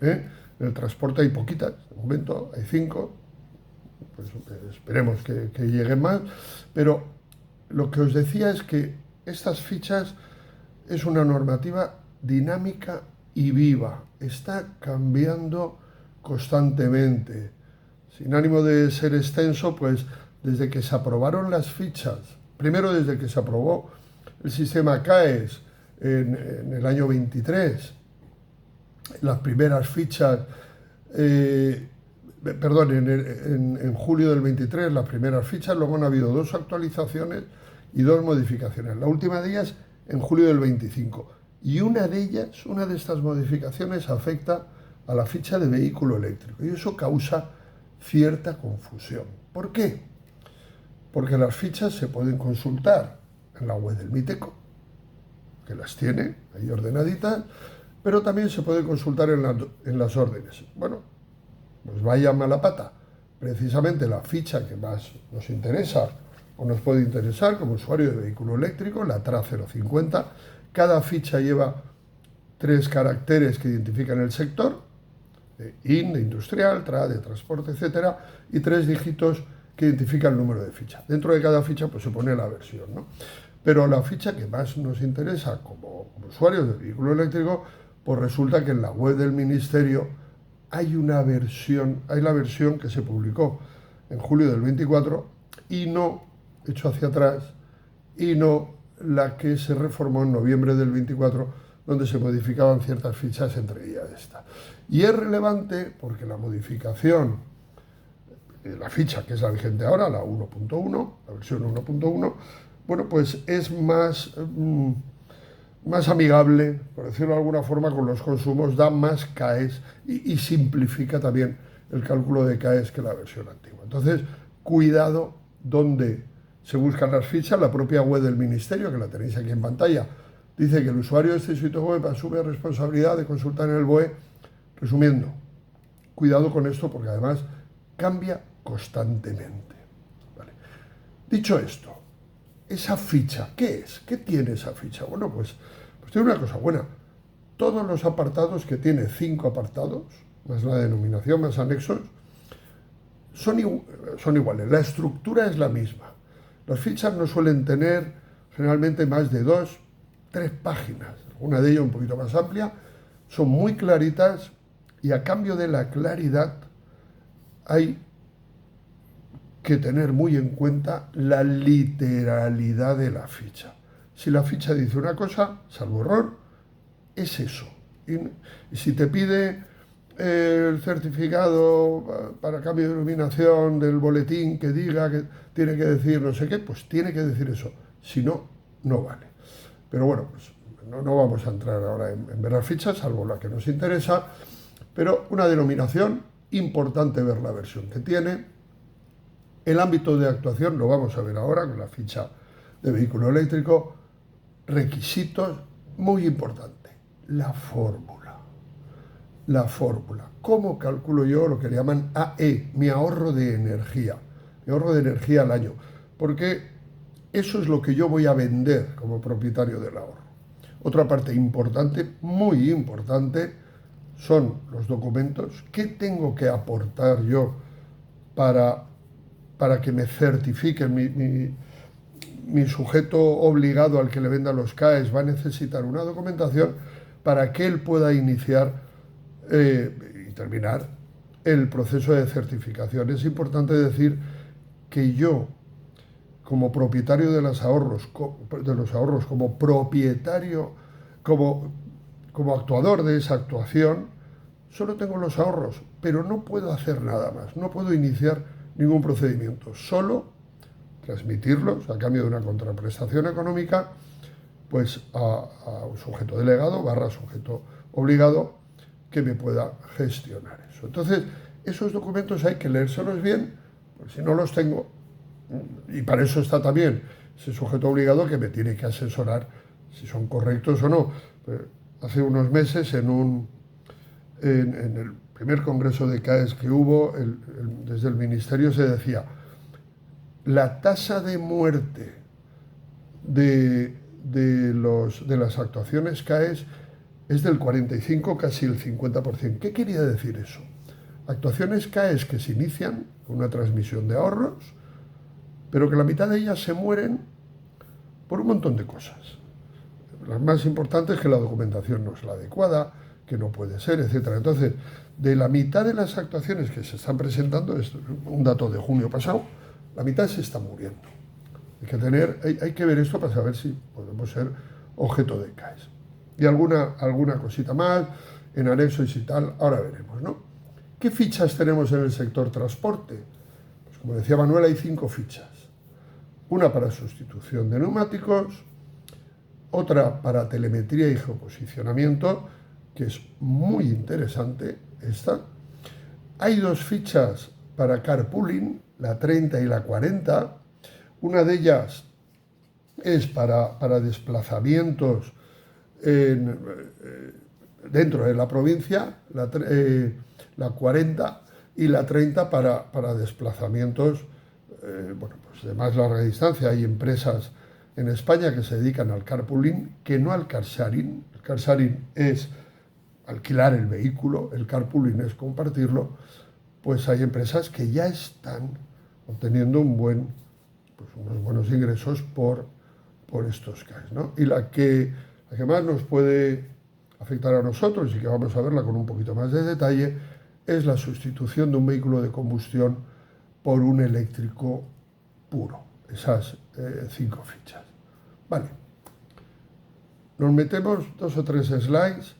En el transporte hay poquitas, de momento hay 5, pues esperemos que lleguen más, pero lo que os decía es que estas fichas es una normativa dinámica y viva, está cambiando constantemente. Sin ánimo de ser extenso, pues desde que se aprobaron las fichas, primero desde que se aprobó el sistema CAES en el año 23, las primeras fichas, en julio del 23 las primeras fichas, luego han habido 2 actualizaciones y 2 modificaciones. La última de ellas en julio del 25. Y una de estas modificaciones afecta a la ficha de vehículo eléctrico. Y eso causa cierta confusión. ¿Por qué? Porque las fichas se pueden consultar en la web del MITECO, que las tiene ahí ordenaditas, pero también se puede consultar en las órdenes. Bueno, pues vaya mala pata. Precisamente la ficha que más nos interesa o nos puede interesar como usuario de vehículo eléctrico, la TRA 050, cada ficha lleva 3 caracteres que identifican el sector, de IN, de industrial, TRA, de transporte, etcétera, y 3 dígitos que identifican el número de ficha. Dentro de cada ficha pues se pone la versión, ¿no? Pero la ficha que más nos interesa como usuarios de vehículo eléctrico, pues resulta que en la web del Ministerio hay la versión que se publicó en julio del 24 y no, hecho hacia atrás, y no la que se reformó en noviembre del 24, donde se modificaban ciertas fichas, entre ellas esta. Y es relevante porque la modificación de la ficha, que es la vigente ahora, la 1.1, la versión 1.1, bueno, pues es más amigable, por decirlo de alguna forma, con los consumos, da más CAEs y simplifica también el cálculo de CAEs que la versión antigua. Entonces, cuidado donde se buscan las fichas. La propia web del Ministerio, que la tenéis aquí en pantalla, dice que el usuario de este sitio web asume responsabilidad de consultar en el BOE. Resumiendo, cuidado con esto porque además cambia constantemente. ¿Vale? Dicho esto, esa ficha, ¿qué es? ¿Qué tiene esa ficha? Bueno, pues tiene una cosa buena. Todos los apartados, que tiene 5 apartados, más la denominación, más anexos, son iguales. La estructura es la misma. Las fichas no suelen tener generalmente más de 2, 3 páginas. Una de ellas un poquito más amplia. Son muy claritas y a cambio de la claridad hay que tener muy en cuenta la literalidad de la ficha. Si la ficha dice una cosa, salvo error, es eso. Y si te pide el certificado para cambio de iluminación del boletín que diga que tiene que decir no sé qué, pues tiene que decir eso. Si no, no vale. Pero bueno, pues no vamos a entrar ahora en ver las fichas, salvo la que nos interesa, pero una denominación, importante ver la versión que tiene. El ámbito de actuación lo vamos a ver ahora con la ficha de vehículo eléctrico. Requisitos, muy importante, la fórmula. La fórmula. ¿Cómo calculo yo lo que le llaman AE, mi ahorro de energía? Mi ahorro de energía al año. Porque eso es lo que yo voy a vender como propietario del ahorro. Otra parte importante, muy importante, son los documentos. ¿Qué tengo que aportar yo para que me certifiquen mi sujeto obligado al que le venda los CAEs? Va a necesitar una documentación para que él pueda iniciar y terminar el proceso de certificación. Es importante decir que yo, como propietario de los ahorros, como propietario, como actuador de esa actuación, solo tengo los ahorros, pero no puedo hacer nada más, no puedo iniciar ningún procedimiento, solo transmitirlos a cambio de una contraprestación económica, pues a un sujeto delegado / sujeto obligado que me pueda gestionar eso. Entonces, esos documentos hay que leérselos bien, porque si no los tengo, y para eso está también ese sujeto obligado que me tiene que asesorar si son correctos o no. Hace unos meses, en el primer congreso de CAEs que hubo, desde el Ministerio se decía, la tasa de muerte de las actuaciones CAEs es del 45, casi el 50%. ¿Qué quería decir eso? Actuaciones CAEs que se inician con una transmisión de ahorros, pero que la mitad de ellas se mueren por un montón de cosas. Las más importantes es que la documentación no es la adecuada, que no puede ser, etc. Entonces, de la mitad de las actuaciones que se están presentando, esto es un dato de junio pasado, la mitad se está muriendo. Hay que ver esto para saber si podemos ser objeto de CAEs. Y alguna cosita más, en anexos y tal, ahora veremos, ¿no? ¿Qué fichas tenemos en el sector transporte? Pues como decía Manuel, hay 5 fichas. Una para sustitución de neumáticos, otra para telemetría y geoposicionamiento, que es muy interesante esta. Hay 2 fichas para carpooling, la 30 y la 40. Una de ellas es para desplazamientos dentro de la provincia, la 40, y la 30 para desplazamientos pues de más larga distancia. Hay empresas en España que se dedican al carpooling, que no al car sharing. El car sharing es alquilar el vehículo, el carpooling es compartirlo. Pues hay empresas que ya están obteniendo unos buenos ingresos por estos CAEs, ¿no? Y la que más nos puede afectar a nosotros, y que vamos a verla con un poquito más de detalle, es la sustitución de un vehículo de combustión por un eléctrico puro. Esas 5 fichas. Vale. Nos metemos 2 o 3 slides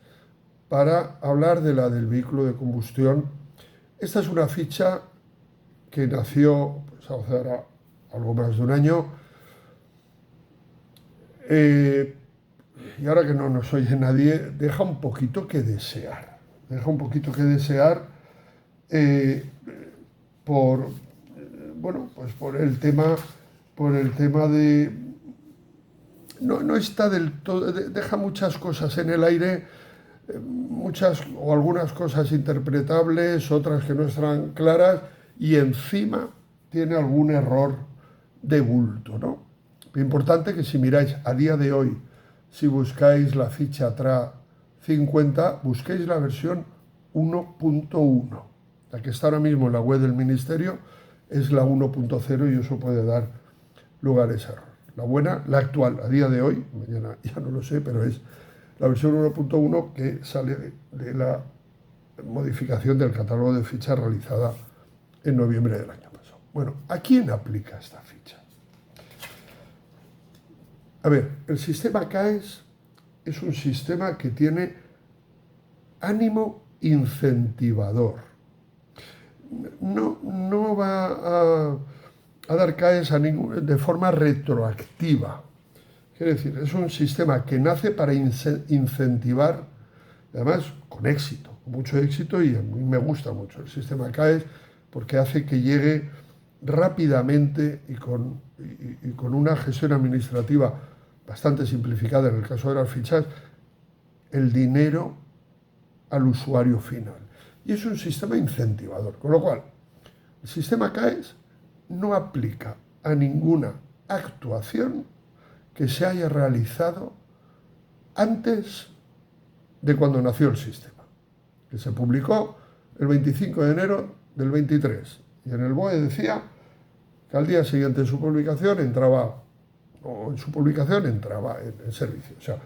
para hablar de la del vehículo de combustión. Esta es una ficha que nació pues, hace ahora algo más de un año. Y ahora que no nos oye nadie, deja un poquito que desear. Deja un poquito que desear por el tema de... No está del todo... Deja muchas cosas en el aire, muchas o algunas cosas interpretables, otras que no están claras, y encima tiene algún error de bulto, ¿no? Lo importante es que si miráis a día de hoy, si buscáis la ficha TRA 50, busquéis la versión 1.1. La que está ahora mismo en la web del Ministerio es la 1.0 y eso puede dar lugar a ese error. La buena, la actual, a día de hoy, mañana ya no lo sé, pero es la versión 1.1 que sale de la modificación del catálogo de fichas realizada en noviembre del año pasado. Bueno, ¿a quién aplica esta ficha? A ver, el sistema CAES es un sistema que tiene ánimo incentivador. No va a dar CAES de forma retroactiva. Quiere decir, es un sistema que nace para incentivar, además con éxito, con mucho éxito, y a mí me gusta mucho el sistema CAES porque hace que llegue rápidamente y con una gestión administrativa bastante simplificada en el caso de las fichas, el dinero al usuario final. Y es un sistema incentivador, con lo cual el sistema CAES no aplica a ninguna actuación que se haya realizado antes de cuando nació el sistema, que se publicó el 25 de enero del 23, y en el BOE decía que al día siguiente de su publicación entraba en servicio. O sea,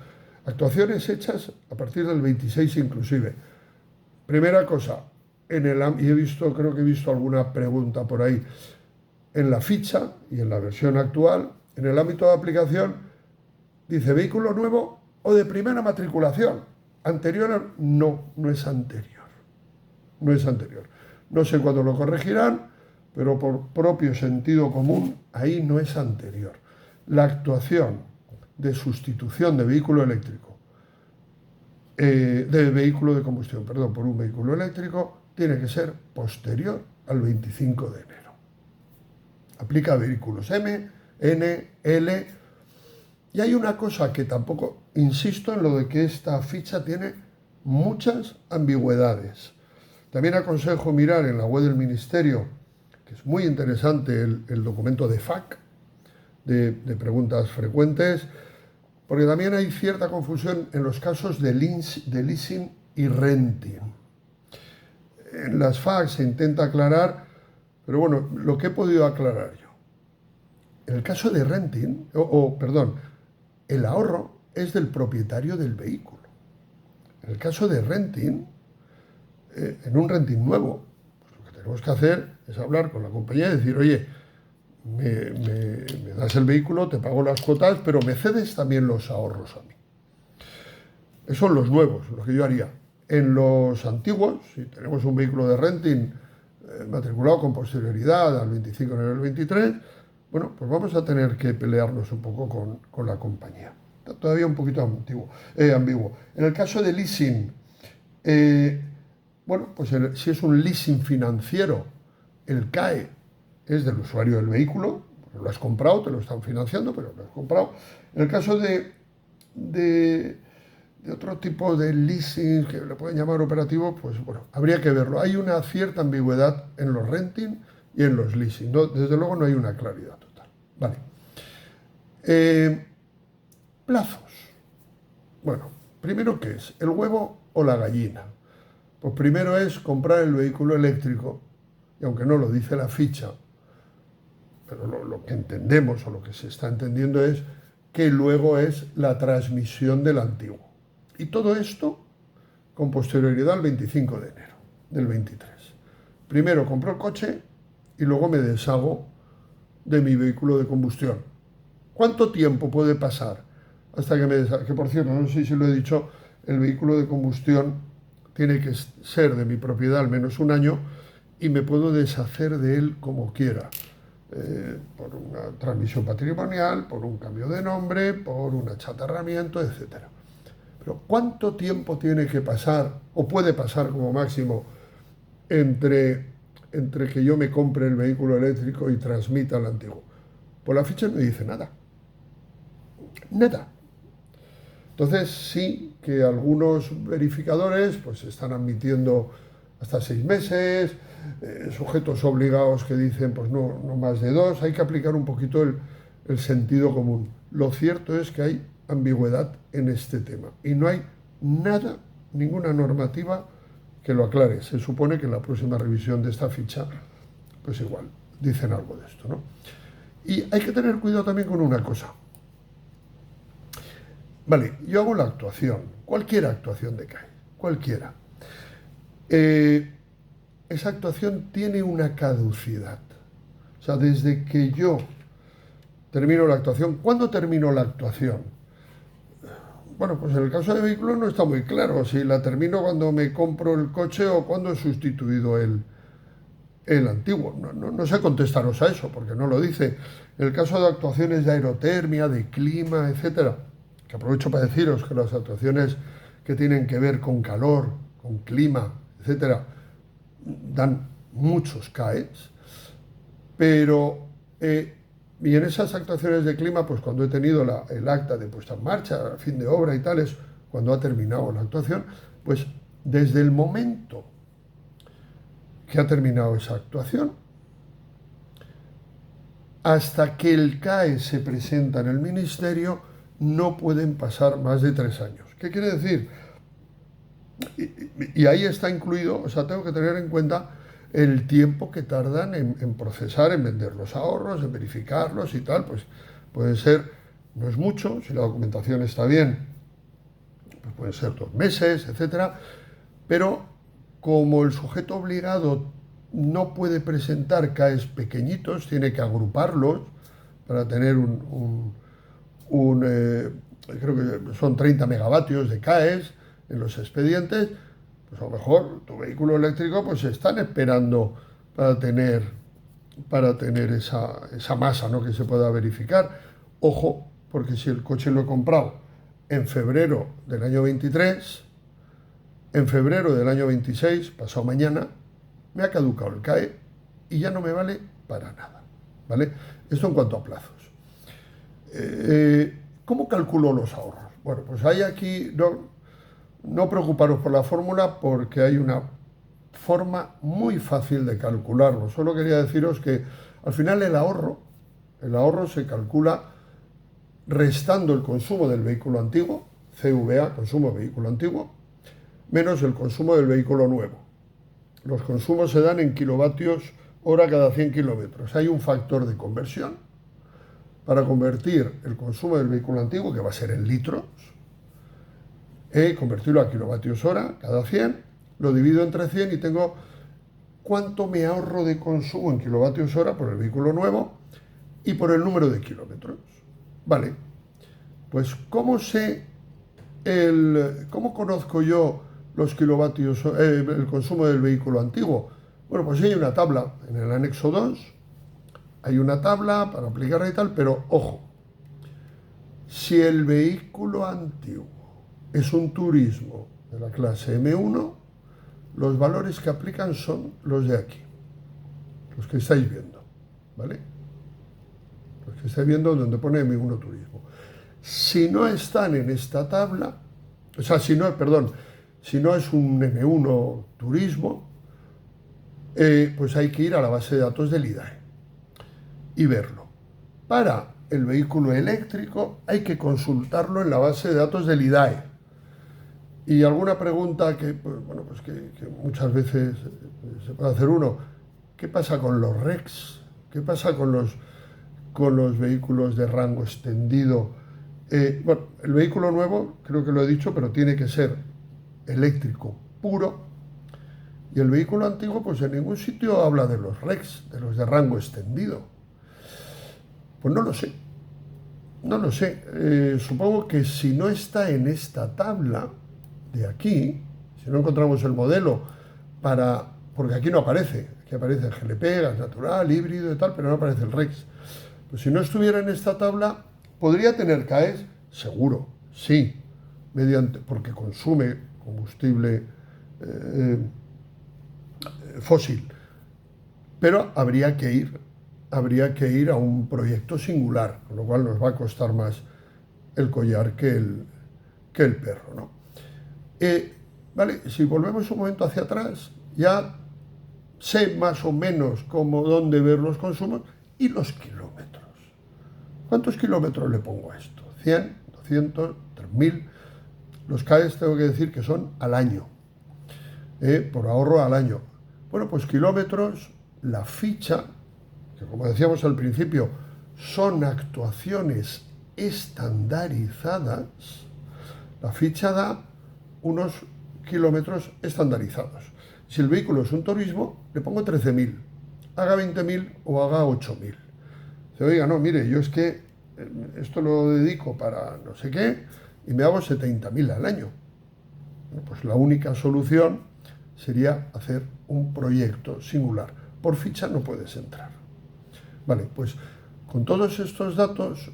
actuaciones hechas a partir del 26 inclusive. Primera cosa, y creo que he visto alguna pregunta por ahí, en la ficha y en la versión actual, en el ámbito de aplicación, dice vehículo nuevo o de primera matriculación. Anterior, no es anterior. No es anterior. No sé cuándo lo corregirán, pero por propio sentido común, ahí no es anterior. La actuación de sustitución de vehículo eléctrico, de vehículo de combustión, perdón, por un vehículo eléctrico, tiene que ser posterior al 25 de enero. Aplica a vehículos M, N, L. Y hay una cosa que tampoco, insisto en lo de que esta ficha tiene muchas ambigüedades. También aconsejo mirar en la web del Ministerio, que es muy interesante, el documento de FAQ, de preguntas frecuentes, porque también hay cierta confusión en los casos de leasing y renting. En las FAQ se intenta aclarar, pero bueno, lo que he podido aclarar yo. En el caso de renting, el ahorro es del propietario del vehículo. En el caso de renting, en un renting nuevo, pues lo que tenemos que hacer es hablar con la compañía y decir, oye, me das el vehículo, te pago las cuotas, pero me cedes también los ahorros a mí. Esos son los nuevos, lo que yo haría. En los antiguos, si tenemos un vehículo de renting matriculado con posterioridad al 25 de enero del 23, bueno, pues vamos a tener que pelearnos un poco con la compañía. Está todavía un poquito ambiguo. En el caso de leasing, bueno, pues si es un leasing financiero, el CAE es del usuario del vehículo, lo has comprado, te lo están financiando, pero lo has comprado. En el caso de otro tipo de leasing, que le pueden llamar operativo, pues bueno, habría que verlo. Hay una cierta ambigüedad en los renting y en los leasing. No, desde luego no hay una claridad total. Vale. Plazos. Bueno, primero, ¿qué es? ¿El huevo o la gallina? Pues primero es comprar el vehículo eléctrico, y aunque no lo dice la ficha, pero lo que entendemos o lo que se está entendiendo es que luego es la transmisión del antiguo. Y todo esto con posterioridad al 25 de enero del 23. Primero compro el coche y luego me deshago de mi vehículo de combustión. ¿Cuánto tiempo puede pasar hasta que me deshaga? Que por cierto, no sé si lo he dicho, el vehículo de combustión tiene que ser de mi propiedad al menos un año y me puedo deshacer de él como quiera. Por una transmisión patrimonial, por un cambio de nombre, por un achatarramiento, etc. Pero ¿cuánto tiempo tiene que pasar, o puede pasar como máximo, entre que yo me compre el vehículo eléctrico y transmita el antiguo? Pues la ficha no dice nada. Nada. Entonces sí que algunos verificadores pues están admitiendo hasta 6 meses, sujetos obligados que dicen pues no más de 2, hay que aplicar un poquito el sentido común. Lo cierto es que hay ambigüedad en este tema y no hay nada, ninguna normativa que lo aclare. Se supone que en la próxima revisión de esta ficha, pues igual, dicen algo de esto, ¿no? Y hay que tener cuidado también con una cosa. Vale, yo hago la actuación, cualquier actuación de CAE, cualquiera. En esa actuación tiene una caducidad. O sea, desde que yo termino la actuación, ¿cuándo termino la actuación? Bueno, pues en el caso de vehículos no está muy claro si la termino cuando me compro el coche o cuando he sustituido el antiguo. No sé contestaros a eso, porque no lo dice. En el caso de actuaciones de aerotermia, de clima, etcétera, que aprovecho para deciros que las actuaciones que tienen que ver con calor, con clima, etcétera, dan muchos CAEs, pero y en esas actuaciones de clima, pues cuando he tenido el acta de puesta en marcha, fin de obra y tales, cuando ha terminado la actuación, pues desde el momento que ha terminado esa actuación hasta que el CAE se presenta en el ministerio, no pueden pasar más de 3 años. ¿Qué quiere decir? Y ahí está incluido, o sea, tengo que tener en cuenta el tiempo que tardan en procesar, en vender los ahorros, en verificarlos y tal, pues puede ser, no es mucho, si la documentación está bien, pues pueden ser 2 meses, etcétera, pero como el sujeto obligado no puede presentar CAEs pequeñitos, tiene que agruparlos para tener creo que son 30 megavatios de CAEs en los expedientes, pues a lo mejor tu vehículo eléctrico pues están esperando para tener esa masa, ¿no?, que se pueda verificar. Ojo, porque si el coche lo he comprado en febrero del año 23, en febrero del año 26, pasado mañana, me ha caducado el CAE y ya no me vale para nada, ¿vale? Esto en cuanto a plazos. ¿Cómo calculo los ahorros? Bueno, pues hay aquí, no preocuparos por la fórmula porque hay una forma muy fácil de calcularlo. Solo quería deciros que al final el ahorro se calcula restando el consumo del vehículo antiguo, CVA, consumo de vehículo antiguo, menos el consumo del vehículo nuevo. Los consumos se dan en kilovatios hora cada 100 kilómetros. Hay un factor de conversión para convertir el consumo del vehículo antiguo, que va a ser en litros, convertirlo a kilovatios hora cada 100, lo divido entre 100 y tengo cuánto me ahorro de consumo en kilovatios hora por el vehículo nuevo y por el número de kilómetros. Vale, pues ¿cómo conozco yo los kilovatios, el consumo del vehículo antiguo? Bueno, pues hay una tabla en el anexo 2, hay una tabla para aplicarla y tal, pero ojo, si el vehículo antiguo es un turismo de la clase M1, los valores que aplican son los de aquí, los que estáis viendo, ¿vale? Los que estáis viendo donde pone M1 turismo. Si no están en esta tabla, o sea, si no es un M1 turismo, pues hay que ir a la base de datos del IDAE y verlo. Para el vehículo eléctrico hay que consultarlo en la base de datos del IDAE. Y alguna pregunta que muchas veces se puede hacer uno: ¿qué pasa con los RECs? ¿Qué pasa con los vehículos de rango extendido? El vehículo nuevo, creo que lo he dicho, pero tiene que ser eléctrico puro. Y el vehículo antiguo, pues en ningún sitio habla de los RECs, de los de rango extendido. Pues no lo sé. No lo sé. Supongo que si no está en esta tabla de aquí, si no encontramos el modelo porque aquí no aparece, aquí aparece el GLP, gas natural, híbrido y tal, pero no aparece el RECs. Pues si no estuviera en esta tabla, ¿podría tener CAEs? Seguro, sí, porque consume combustible fósil. Pero habría que ir a un proyecto singular, con lo cual nos va a costar más el collar que el perro, ¿no? Vale, si volvemos un momento hacia atrás, ya sé más o menos dónde ver los consumos y los kilómetros. ¿Cuántos kilómetros le pongo a esto? ¿100, 200, 3000? Los CAEs tengo que decir que son al año, por ahorro al año. Bueno, pues kilómetros, la ficha, que como decíamos al principio, son actuaciones estandarizadas, la ficha da unos kilómetros estandarizados. Si el vehículo es un turismo, le pongo 13.000, haga 20.000 o haga 8.000. Dice, oiga, no, mire, yo es que esto lo dedico para no sé qué y me hago 70.000 al año. Bueno, pues la única solución sería hacer un proyecto singular. Por ficha no puedes entrar. Vale, pues con todos estos datos,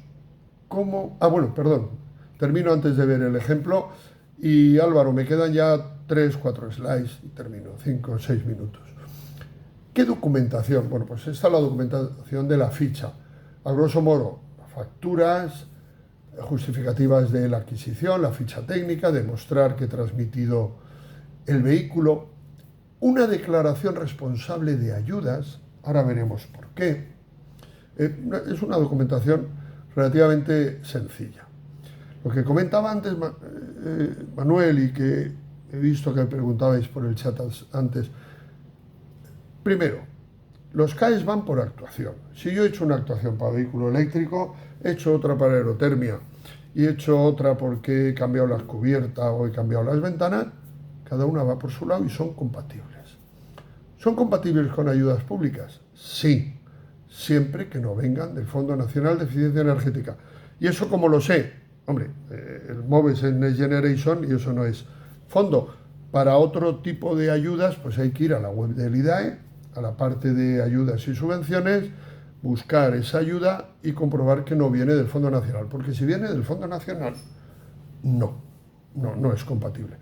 ¿cómo? Ah, bueno, perdón, termino antes de ver el ejemplo. Y Álvaro, me quedan ya 3, 4 slides y termino, 5 o 6 minutos. ¿Qué documentación? Bueno, pues esta es la documentación de la ficha. A grosso modo, facturas justificativas de la adquisición, la ficha técnica, demostrar que he transmitido el vehículo, una declaración responsable de ayudas, ahora veremos por qué. Es una documentación relativamente sencilla. Lo que comentaba antes Manuel y que he visto que me preguntabais por el chat antes. Primero, los CAEs van por actuación. Si yo he hecho una actuación para vehículo eléctrico, he hecho otra para aerotermia y he hecho otra porque he cambiado las cubiertas o he cambiado las ventanas, cada una va por su lado y son compatibles. ¿Son compatibles con ayudas públicas? Sí, siempre que no vengan del Fondo Nacional de Eficiencia Energética. ¿Y eso cómo lo sé? Hombre, el MOVES es Next Generation y eso no es fondo. Para otro tipo de ayudas, pues hay que ir a la web del IDAE, a la parte de ayudas y subvenciones, buscar esa ayuda y comprobar que no viene del Fondo Nacional. Porque si viene del Fondo Nacional, no es compatible.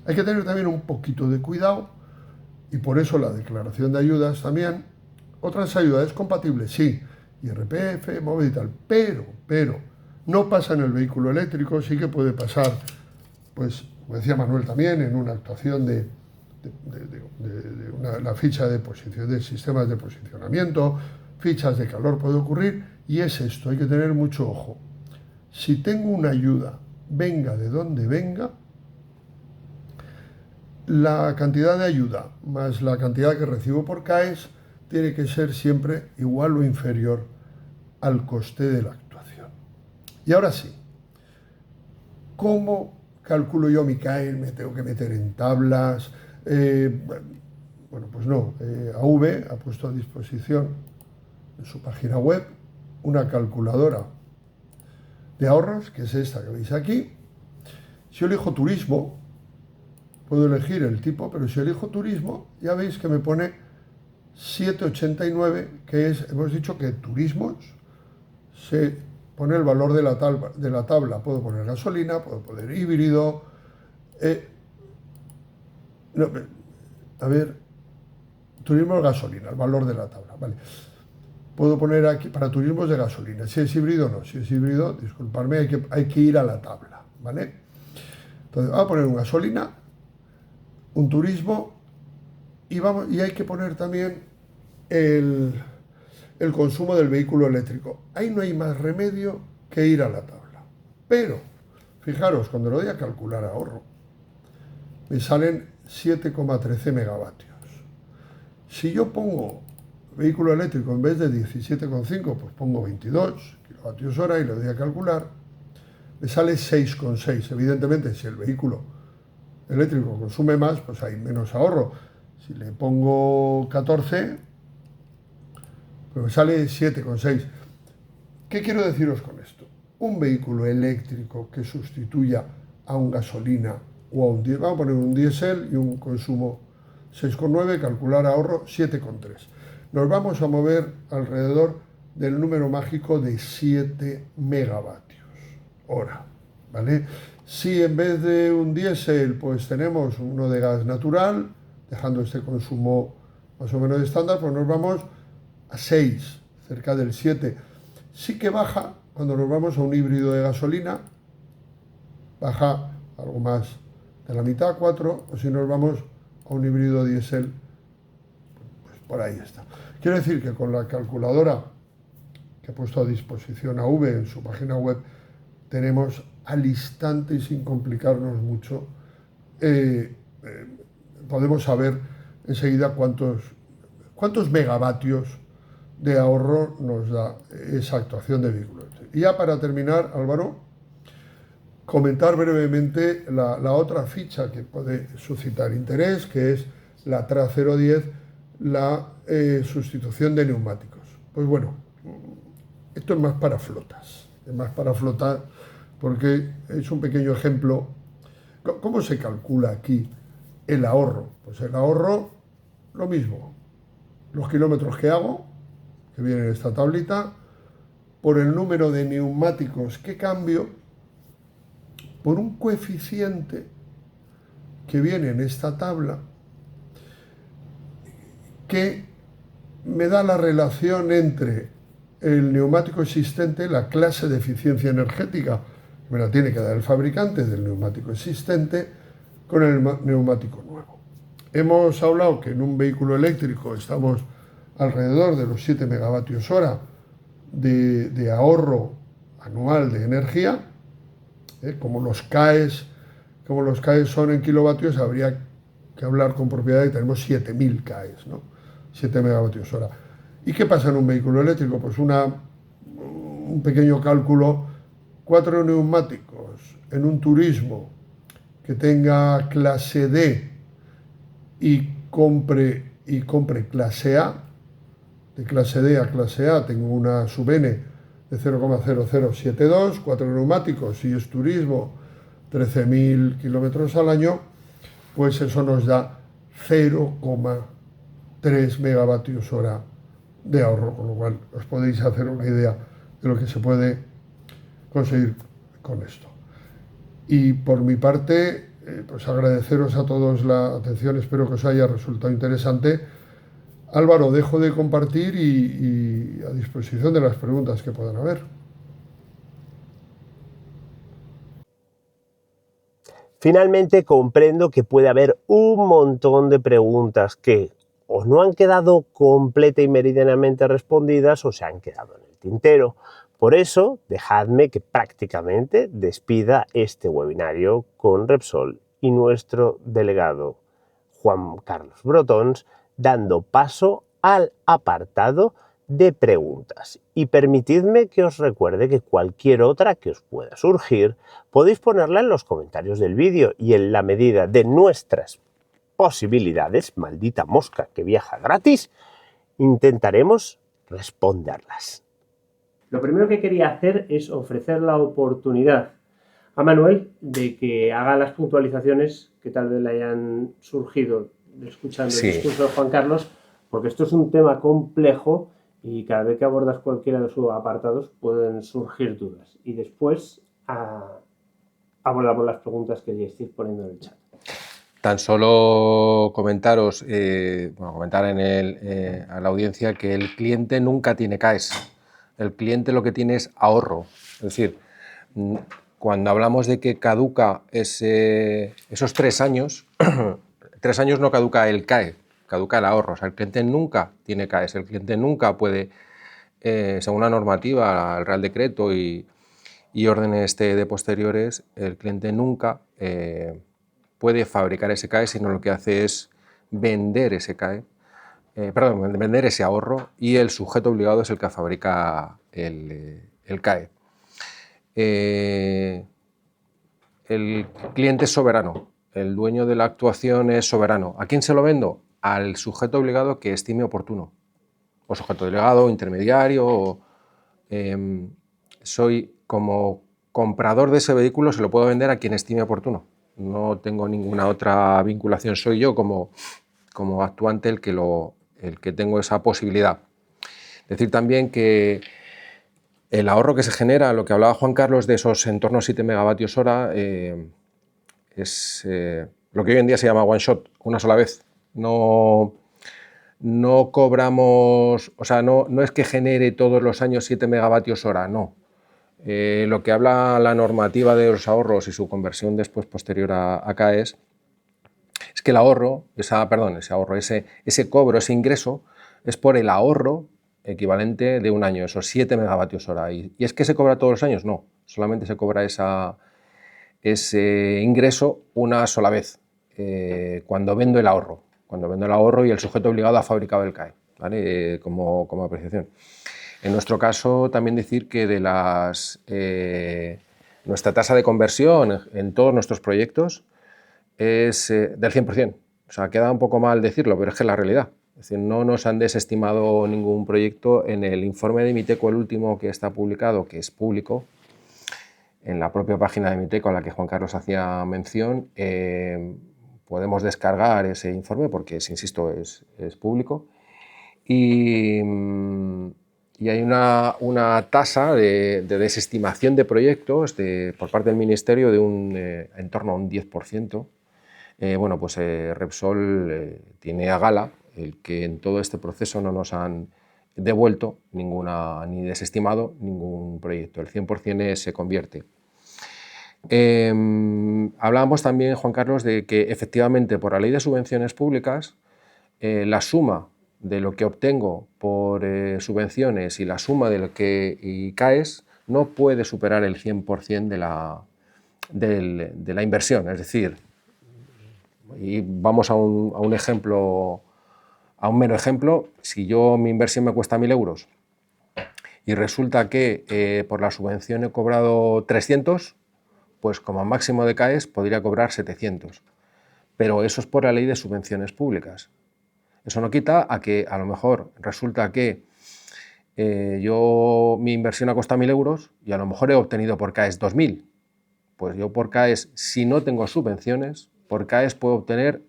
Hay que tener también un poquito de cuidado y por eso la declaración de ayudas también. Otras ayudas compatibles, sí, IRPF, MOVES y tal, pero no pasa en el vehículo eléctrico, sí que puede pasar, pues, como decía Manuel también, en una actuación de la ficha de posición, de sistemas de posicionamiento, fichas de calor puede ocurrir, y es esto, hay que tener mucho ojo. Si tengo una ayuda, venga de donde venga, la cantidad de ayuda más la cantidad que recibo por CAES tiene que ser siempre igual o inferior al coste de la actuación. Y ahora sí, ¿cómo calculo yo mi CAE? ¿Me tengo que meter en tablas? Bueno, pues no. AV ha puesto a disposición en su página web una calculadora de ahorros, que es esta que veis aquí. Si yo elijo turismo, puedo elegir el tipo, pero si elijo turismo, ya veis que me pone 7,89, que es, hemos dicho que turismos se pone el valor de la tabla. Puedo poner gasolina, puedo poner híbrido. A ver, turismo es gasolina, el valor de la tabla, vale. Puedo poner aquí para turismos de gasolina. Si es híbrido, no. Si es híbrido, disculpadme, hay que ir a la tabla, ¿vale? Entonces, vamos a poner un gasolina, un turismo y hay que poner también el consumo del vehículo eléctrico. Ahí no hay más remedio que ir a la tabla. Pero, fijaros, cuando lo voy a calcular ahorro, me salen 7,13 megavatios. Si yo pongo vehículo eléctrico en vez de 17,5, pues pongo 22 kilovatios hora y le doy a calcular, me sale 6,6. Evidentemente, si el vehículo eléctrico consume más, pues hay menos ahorro. Si le pongo 14, pues me sale 7,6. ¿Qué quiero deciros con esto? Un vehículo eléctrico que sustituya a un gasolina o a un diésel, vamos a poner un diésel y un consumo 6,9, calcular ahorro 7,3. Nos vamos a mover alrededor del número mágico de 7 megavatios hora, ¿vale? Si en vez de un diésel pues tenemos uno de gas natural, dejando este consumo más o menos estándar, pues nos vamos a 6, cerca del 7. Sí que baja cuando nos vamos a un híbrido de gasolina, baja algo más de la mitad, 4, o si nos vamos a un híbrido diésel, pues por ahí está. Quiero decir que con la calculadora que ha puesto a disposición AV en su página web, tenemos al instante y sin complicarnos mucho, podemos saber enseguida cuántos megavatios de ahorro nos da esa actuación de vehículo. Y ya para terminar, Álvaro, comentar brevemente la otra ficha que puede suscitar interés, que es la TRA 010, la sustitución de neumáticos. Pues bueno, esto es más para flotas, es más para flotar porque es un pequeño ejemplo. ¿Cómo se calcula aquí el ahorro? Pues el ahorro, lo mismo, los kilómetros que hago, que viene en esta tablita, por el número de neumáticos que cambio, por un coeficiente que viene en esta tabla, que me da la relación entre el neumático existente, la clase de eficiencia energética, me la tiene que dar el fabricante del neumático existente, con el neumático nuevo. Hemos hablado que en un vehículo eléctrico estamos alrededor de los 7 megavatios hora de ahorro anual de energía. Como los CAEs son en kilovatios, habría que hablar con propiedad de que tenemos 7.000 CAEs, ¿no? 7 megavatios hora. ¿Y qué pasa en un vehículo eléctrico? Pues un pequeño cálculo: 4 neumáticos en un turismo que tenga clase D y compre clase A. De clase D a clase A tengo una sub-N de 0,0072, 4 neumáticos, y es turismo, 13.000 kilómetros al año, pues eso nos da 0,3 megavatios hora de ahorro, con lo cual os podéis hacer una idea de lo que se puede conseguir con esto. Y por mi parte, pues agradeceros a todos la atención, espero que os haya resultado interesante. Álvaro, dejo de compartir y a disposición de las preguntas que puedan haber. Finalmente comprendo que puede haber un montón de preguntas que o no han quedado completa y meridianamente respondidas o se han quedado en el tintero. Por eso, dejadme que prácticamente despida este webinario con Repsol y nuestro delegado Juan Carlos Brotons, dando paso al apartado de preguntas. Y permitidme que os recuerde que cualquier otra que os pueda surgir podéis ponerla en los comentarios del vídeo y en la medida de nuestras posibilidades, maldita mosca que viaja gratis, intentaremos responderlas. Lo primero que quería hacer es ofrecer la oportunidad a Manuel de que haga las puntualizaciones que tal vez le hayan surgido escuchando el discurso de Juan Carlos, porque esto es un tema complejo y cada vez que abordas cualquiera de sus apartados pueden surgir dudas. Y después abordamos las preguntas que estéis poniendo en el chat. Tan solo comentaros, comentar a la audiencia que el cliente nunca tiene CAEs. El cliente lo que tiene es ahorro. Es decir, cuando hablamos de que caduca esos 3 años, 3 años no caduca el CAE, caduca el ahorro. O sea, el cliente nunca tiene CAEs, el cliente nunca puede, según la normativa, el Real Decreto y órdenes de posteriores, el cliente nunca puede fabricar ese CAE, sino lo que hace es vender ese CAE, vender ese ahorro, y el sujeto obligado es el que fabrica el CAE. El cliente es soberano, el dueño de la actuación es soberano. ¿A quién se lo vendo? Al sujeto obligado que estime oportuno, o sujeto delegado, intermediario. Soy como comprador de ese vehículo, se lo puedo vender a quien estime oportuno. No tengo ninguna otra vinculación, soy yo como actuante el que tengo esa posibilidad. Decir también que el ahorro que se genera, lo que hablaba Juan Carlos de esos en torno a 7 megavatios hora, es lo que hoy en día se llama one shot, una sola vez. No cobramos, o sea, no es que genere todos los años 7 megavatios hora, no. Lo que habla la normativa de los ahorros y su conversión después posterior a CAEs es que el ahorro, ese cobro, ese ingreso, es por el ahorro equivalente de un año, esos 7 megavatios hora. ¿Y es que se cobra todos los años? No, solamente se cobra ese ingreso una sola vez, cuando vendo el ahorro y el sujeto obligado ha fabricado el CAE, ¿vale? Como apreciación. En nuestro caso, también decir que nuestra tasa de conversión en todos nuestros proyectos es del 100%. O O sea, queda un poco mal decirlo, pero es que es la realidad. Es decir, no nos han desestimado ningún proyecto. En el informe de Miteco, el último que está publicado, que es público, en la propia página de Miteco a la que Juan Carlos hacía mención, podemos descargar ese informe porque, insisto, es público. Y hay una tasa de desestimación de proyectos por parte del Ministerio de en torno a un 10%. Bueno, pues Repsol tiene a gala el que en todo este proceso no nos han devuelto ni desestimado ningún proyecto. El 100% se convierte. Hablábamos también, Juan Carlos, de que efectivamente por la ley de subvenciones públicas la suma de lo que obtengo por subvenciones y la suma de lo que CAES no puede superar el 100% de la inversión. Es decir, y vamos a un ejemplo, a un mero ejemplo, si mi inversión me cuesta 1.000 euros y resulta que por la subvención he cobrado 300, pues como máximo de CAES podría cobrar 700. Pero eso es por la ley de subvenciones públicas. Eso no quita a que a lo mejor resulta que mi inversión ha costado 1.000 euros y a lo mejor he obtenido por CAES 2.000. Pues yo por CAES, si no tengo subvenciones, por CAES puedo obtener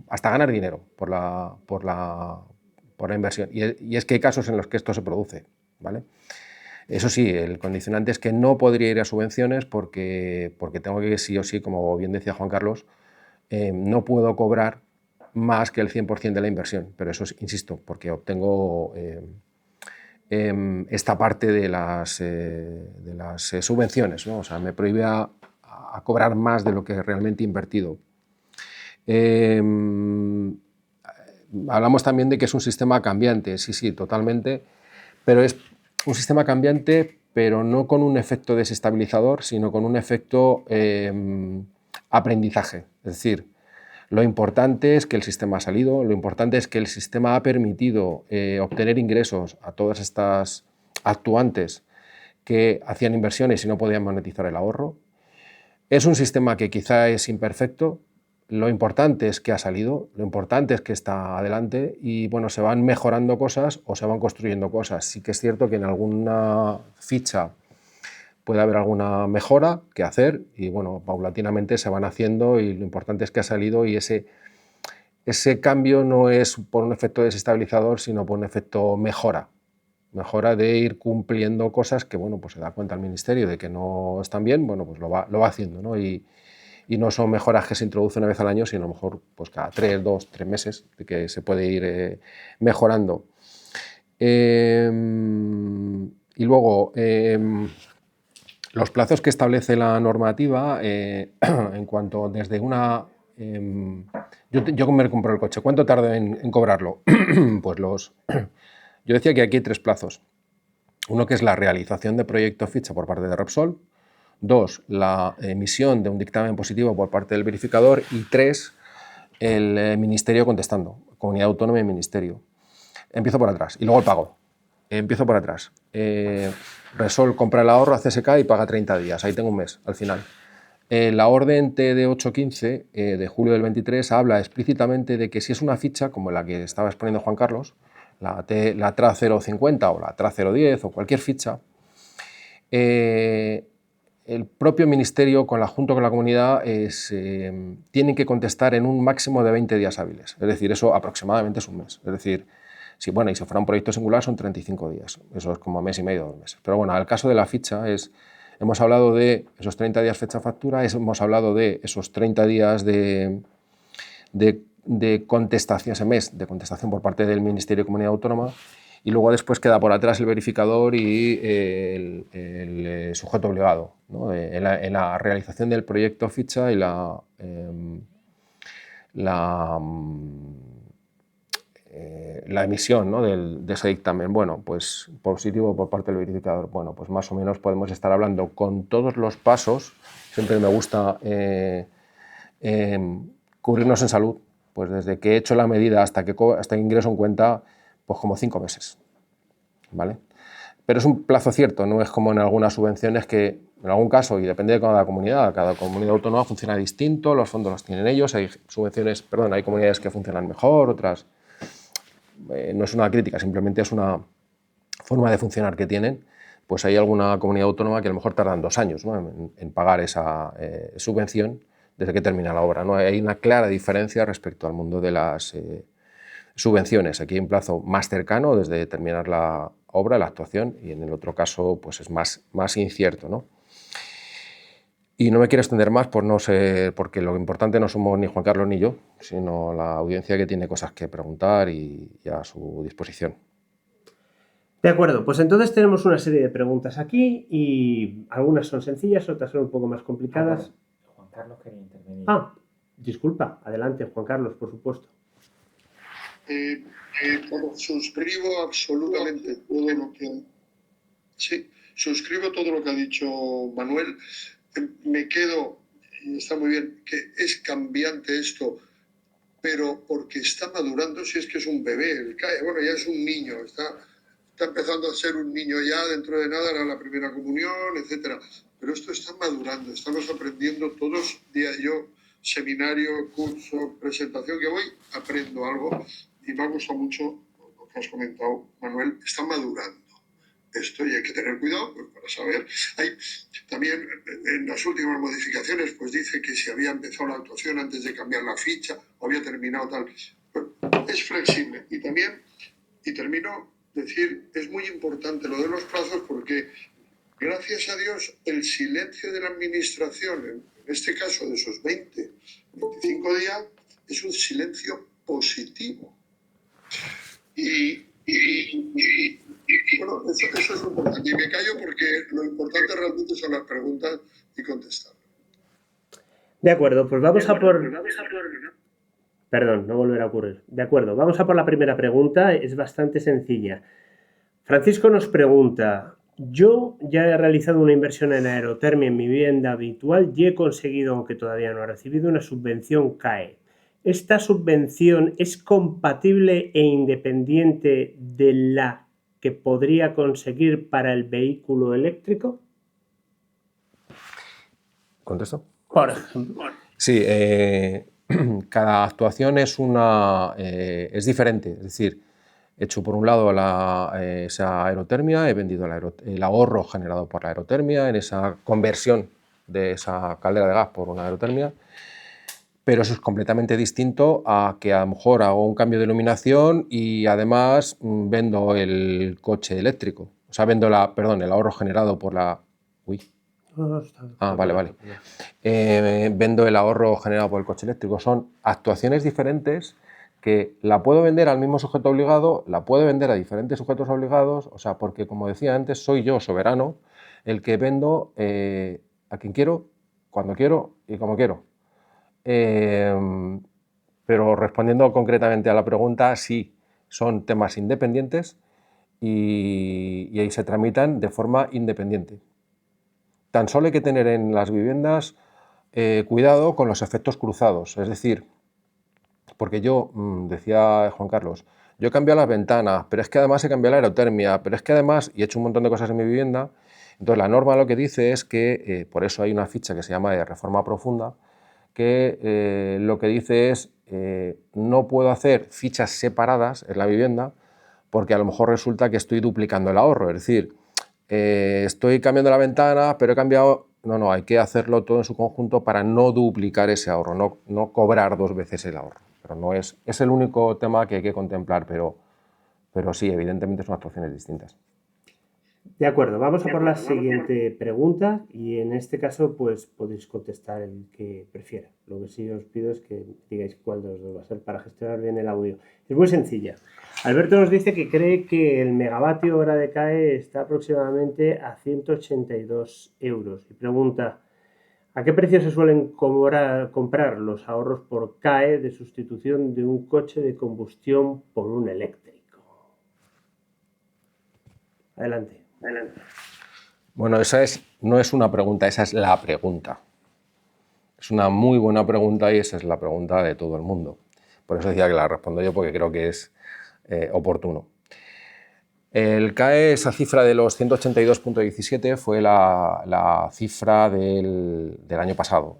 hasta ganar dinero por la inversión. Y es que hay casos en los que esto se produce, ¿vale? Eso sí, el condicionante es que no podría ir a subvenciones porque tengo que, sí o sí, como bien decía Juan Carlos, no puedo cobrar más que el 100% de la inversión, pero eso es, insisto, porque obtengo esta parte de las subvenciones, ¿no? O sea, me prohíbe a cobrar más de lo que realmente he invertido. Hablamos también de que es un sistema cambiante, sí, totalmente, pero es un sistema cambiante, pero no con un efecto desestabilizador, sino con un efecto aprendizaje. Es decir, lo importante es que el sistema ha salido, lo importante es que el sistema ha permitido obtener ingresos a todas estas actuantes que hacían inversiones y no podían monetizar el ahorro. Es un sistema que quizá es imperfecto, lo importante es que ha salido, lo importante es que está adelante y bueno, se van mejorando cosas o se van construyendo cosas. Sí que es cierto que en alguna ficha puede haber alguna mejora que hacer y bueno, paulatinamente se van haciendo y lo importante es que ha salido y ese cambio no es por un efecto desestabilizador, sino por un efecto mejora de ir cumpliendo cosas que bueno, pues se da cuenta el Ministerio de que no están bien, bueno, pues lo va haciendo, ¿no? Y no son mejoras que se introducen una vez al año, sino a lo mejor pues cada 2, 3 meses de que se puede ir mejorando. Y luego, los plazos que establece la normativa, en cuanto desde una... yo me compro el coche, ¿cuánto tardo en cobrarlo? Pues yo decía que aquí hay 3 plazos. Uno que es la realización de proyecto ficha por parte de Repsol, 2, la emisión de un dictamen positivo por parte del verificador y 3, el Ministerio contestando, Comunidad Autónoma y Ministerio. Empiezo por atrás y luego el pago. Empiezo por atrás. Repsol compra el ahorro a CSK y paga 30 días, ahí tengo un mes al final. La orden TD 815 de julio del 23 habla explícitamente de que si es una ficha como la que estaba exponiendo Juan Carlos, la TRA 050 o la TRA 010 o cualquier ficha, el propio Ministerio, junto con la comunidad, tienen que contestar en un máximo de 20 días hábiles. Es decir, eso aproximadamente es un mes. Es decir, y si fuera un proyecto singular son 35 días. Eso es como mes y medio, 2 meses. Pero bueno, el caso de la ficha hemos hablado de esos 30 días fecha factura, hemos hablado de esos 30 días de contestación, ese mes de contestación por parte del Ministerio de Comunidad Autónoma, y luego después queda por atrás el verificador y el sujeto obligado, ¿no? en la realización del proyecto ficha y la emisión, ¿no? de ese dictamen. Bueno, pues positivo por parte del verificador. Bueno, pues más o menos podemos estar hablando con todos los pasos. Siempre me gusta cubrirnos en salud, pues desde que he hecho la medida hasta que ingreso en cuenta, pues como 5 meses, ¿vale? Pero es un plazo cierto, no es como en algunas subvenciones que, en algún caso, y depende de cada comunidad autónoma funciona distinto, los fondos los tienen ellos, hay subvenciones, perdón, hay comunidades que funcionan mejor, otras... no es una crítica, simplemente es una forma de funcionar que tienen. Pues hay alguna comunidad autónoma que a lo mejor tardan 2 años, ¿no?, en pagar esa subvención desde que termina la obra, ¿no? Hay una clara diferencia respecto al mundo de las subvenciones. Aquí hay un plazo más cercano desde terminar la obra, la actuación, y en el otro caso pues es más incierto, ¿no? Y no me quiero extender más por no ser, porque lo importante no somos ni Juan Carlos ni yo, sino la audiencia, que tiene cosas que preguntar y a su disposición. De acuerdo, pues entonces tenemos una serie de preguntas aquí y algunas son sencillas, otras son un poco más complicadas. Juan Carlos quería intervenir. Disculpa, adelante, Juan Carlos, por supuesto. Bueno, suscribo absolutamente todo lo que... Sí, suscribo todo lo que ha dicho Manuel. Me quedo, y está muy bien, que es cambiante esto, pero porque está madurando, si es que es un bebé, bueno, ya es un niño, está empezando a ser un niño ya, dentro de nada hará la primera comunión, etcétera. Pero esto está madurando, estamos aprendiendo todos, yo, seminario, curso, presentación que voy, aprendo algo, y me ha gustado mucho lo que has comentado, Manuel, está madurando esto y hay que tener cuidado pues, para saber. También en las últimas modificaciones pues dice que si había empezado la actuación antes de cambiar la ficha o había terminado tal. Pues, es flexible. Y también, y termino, decir, es muy importante lo de los plazos porque gracias a Dios el silencio de la administración, en este caso de esos 25 días, es un silencio positivo. Bueno, eso es lo importante. Y me callo porque lo importante realmente son las preguntas y contestar. De acuerdo, pues vamos a por... Perdón, no volverá a ocurrir. De acuerdo, vamos a por la primera pregunta. Es bastante sencilla. Francisco nos pregunta: yo ya he realizado una inversión en aerotermia en mi vivienda habitual y he conseguido, aunque todavía no he recibido, una subvención CAE. ¿Esta subvención es compatible e independiente de la que podría conseguir para el vehículo eléctrico? ¿Contesto? Por ejemplo. Sí, cada actuación es diferente. Es decir, he hecho por un lado esa aerotermia, he vendido el ahorro generado por la aerotermia en esa conversión de esa caldera de gas por una aerotermia. Pero eso es completamente distinto a que a lo mejor hago un cambio de iluminación y además vendo el coche eléctrico. O sea, vendo el ahorro generado por la... Vale. Vendo el ahorro generado por el coche eléctrico. Son actuaciones diferentes que la puedo vender al mismo sujeto obligado, la puedo vender a diferentes sujetos obligados, o sea, porque como decía antes, soy yo, soberano, el que vendo a quien quiero, cuando quiero y como quiero. Pero respondiendo concretamente a la pregunta, sí, son temas independientes y ahí se tramitan de forma independiente. Tan solo hay que tener en las viviendas cuidado con los efectos cruzados, es decir, porque yo, decía Juan Carlos, yo he cambiado las ventanas, pero es que además he cambiado la aerotermia, pero es que además, y he hecho un montón de cosas en mi vivienda, entonces la norma lo que dice es que, por eso hay una ficha que se llama de reforma profunda, que lo que dice es no puedo hacer fichas separadas en la vivienda porque a lo mejor resulta que estoy duplicando el ahorro, es decir, estoy cambiando la ventana, pero he cambiado... No, hay que hacerlo todo en su conjunto para no duplicar ese ahorro, no cobrar 2 veces el ahorro. Pero no es el único tema que hay que contemplar, pero sí, evidentemente son actuaciones distintas. De acuerdo, vamos a por la siguiente pregunta y en este caso pues podéis contestar el que prefiera. Lo que sí os pido es que digáis cuál de los dos va a ser para gestionar bien el audio. Es muy sencilla. Alberto nos dice que cree que el megavatio hora de CAE está aproximadamente a 182 euros y pregunta: ¿a qué precio se suelen comprar los ahorros por CAE de sustitución de un coche de combustión por un eléctrico? Adelante. Bueno, no es una pregunta, esa es la pregunta. Es una muy buena pregunta y esa es la pregunta de todo el mundo. Por eso decía que la respondo yo, porque creo que es oportuno. El CAE, esa cifra de los 182,17 fue la cifra del año pasado.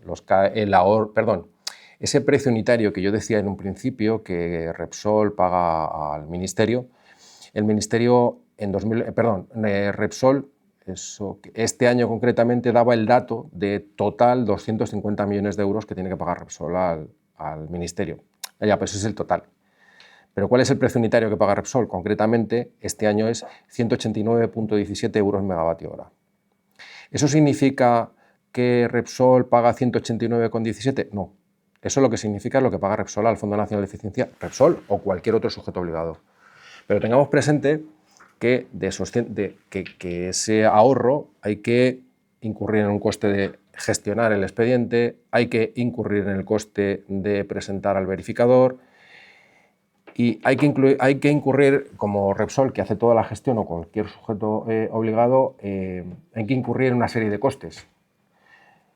Ese precio unitario que yo decía en un principio que Repsol paga al Ministerio, el Ministerio Repsol, este año concretamente daba el dato de total 250 millones de euros que tiene que pagar Repsol al Ministerio. Ya, pues ese es el total. Pero ¿cuál es el precio unitario que paga Repsol? Concretamente, este año es 189,17 euros megavatio hora. ¿Eso significa que Repsol paga 189,17? No. Eso lo que significa es lo que paga Repsol al Fondo Nacional de Eficiencia, Repsol o cualquier otro sujeto obligado. Pero tengamos presente que, que ese ahorro hay que incurrir en un coste de gestionar el expediente, hay que incurrir en el coste de presentar al verificador, y hay que incurrir, como Repsol, que hace toda la gestión, o cualquier sujeto obligado, hay que incurrir en una serie de costes.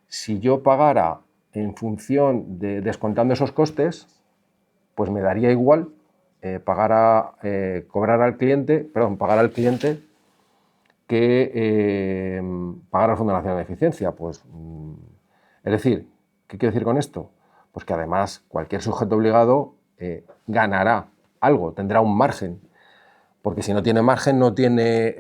Si yo pagara en función de descontando esos costes, pues me daría igual pagar al cliente que pagar al Fondo Nacional de Eficiencia. Pues, es decir, ¿qué quiero decir con esto? Pues que además cualquier sujeto obligado ganará algo, tendrá un margen, porque si no tiene margen no tiene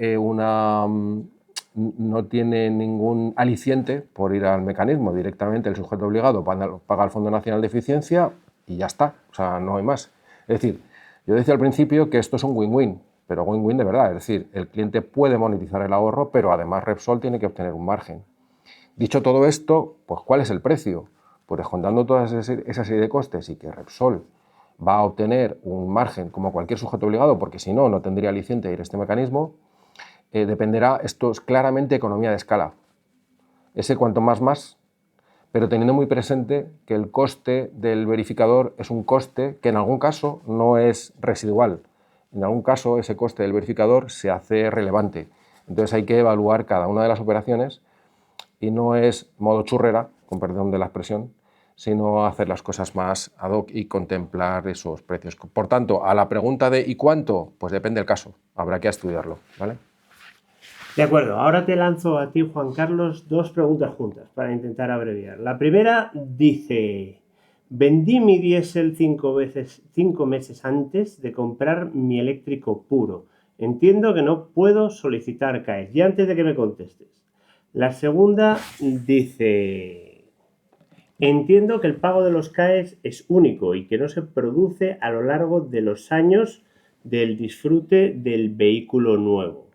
ningún aliciente por ir al mecanismo. Directamente el sujeto obligado paga al Fondo Nacional de Eficiencia y ya está, o sea, no hay más. Es decir, yo decía al principio que esto es un win-win, pero win-win de verdad, es decir, el cliente puede monetizar el ahorro, pero además Repsol tiene que obtener un margen. Dicho todo esto, pues ¿cuál es el precio? Pues descontando toda esa serie de costes y que Repsol va a obtener un margen como cualquier sujeto obligado, porque si no, no tendría aliciente ir a este mecanismo, dependerá, esto es claramente economía de escala. Ese cuanto más, pero teniendo muy presente que el coste del verificador es un coste que en algún caso no es residual. En algún caso ese coste del verificador se hace relevante. Entonces hay que evaluar cada una de las operaciones y no es modo churrera, con perdón de la expresión, sino hacer las cosas más ad hoc y contemplar esos precios. Por tanto, a la pregunta de ¿y cuánto? Pues depende del caso, habrá que estudiarlo, ¿vale? De acuerdo, ahora te lanzo a ti, Juan Carlos, dos preguntas juntas para intentar abreviar. La primera dice: vendí mi diésel 5 meses antes de comprar mi eléctrico puro. Entiendo que no puedo solicitar CAEs. Y antes de que me contestes, la segunda dice: entiendo que el pago de los CAEs es único y que no se produce a lo largo de los años del disfrute del vehículo nuevo.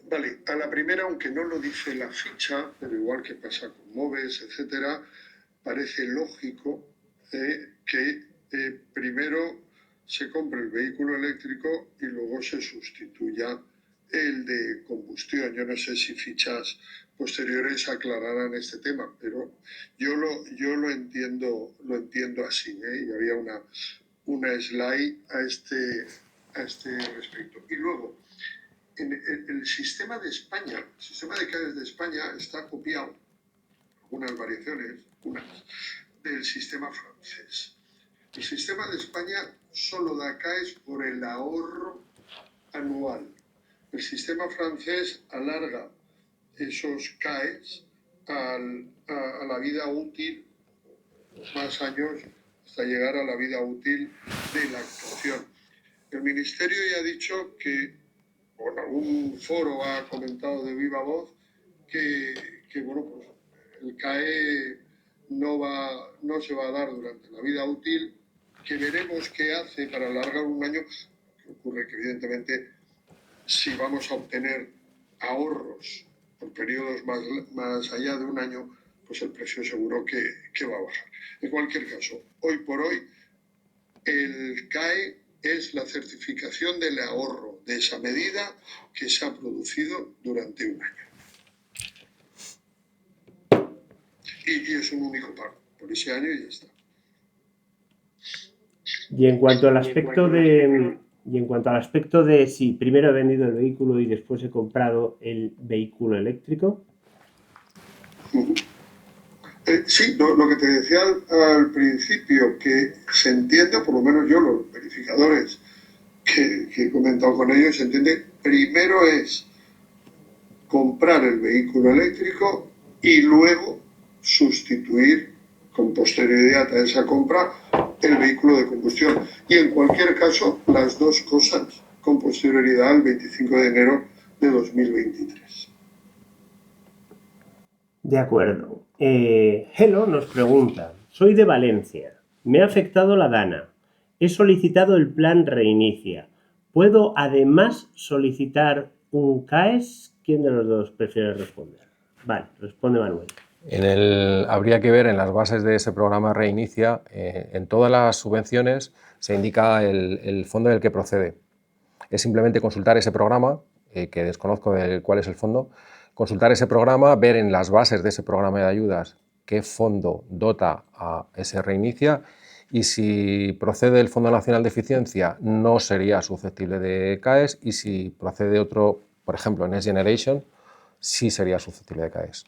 Vale, a la primera, aunque no lo dice la ficha, pero igual que pasa con MOVES, etcétera, parece lógico que primero se compre el vehículo eléctrico y luego se sustituya el de combustión. Yo no sé si fichas posteriores aclararán este tema, pero yo lo entiendo así, y había una slide a este respecto. Y luego, en el sistema de España, el sistema de CAEs de España está copiado, algunas variaciones, del sistema francés. El sistema de España solo da CAEs por el ahorro anual. El sistema francés alarga esos CAEs a la vida útil, más años, hasta llegar a la vida útil de la actuación. El Ministerio ya ha dicho que, o en algún foro ha comentado de viva voz, que bueno, pues el CAE no se va a dar durante la vida útil, que veremos qué hace para alargar un año. Que ocurre que evidentemente si vamos a obtener ahorros por periodos más allá de un año, pues el precio seguro que va a bajar. En cualquier caso, hoy por hoy, el CAE es la certificación del ahorro de esa medida que se ha producido durante un año. Y es un único pago por ese año y ya está. Y en cuanto al aspecto de si primero he vendido el vehículo y después he comprado el vehículo eléctrico. Sí, lo que te decía al principio, que se entiende, por lo menos yo, los verificadores que he comentado con ellos, se entiende, primero es comprar el vehículo eléctrico y luego sustituir con posterioridad a esa compra el vehículo de combustión. Y en cualquier caso, las dos cosas con posterioridad al 25 de enero de 2023. De acuerdo. Hello nos pregunta, soy de Valencia, me ha afectado la DANA, he solicitado el plan Reinicia, ¿puedo además solicitar un CAES? ¿Quién de los dos prefiere responder? Vale, responde Manuel. Habría que ver en las bases de ese programa Reinicia, en todas las subvenciones se indica el fondo del que procede. Es simplemente consultar ese programa, que desconozco cuál es el fondo, consultar ese programa, ver en las bases de ese programa de ayudas qué fondo dota a ese Reinicia, y si procede el Fondo Nacional de Eficiencia no sería susceptible de CAES, y si procede otro, por ejemplo Next Generation, sí sería susceptible de CAES.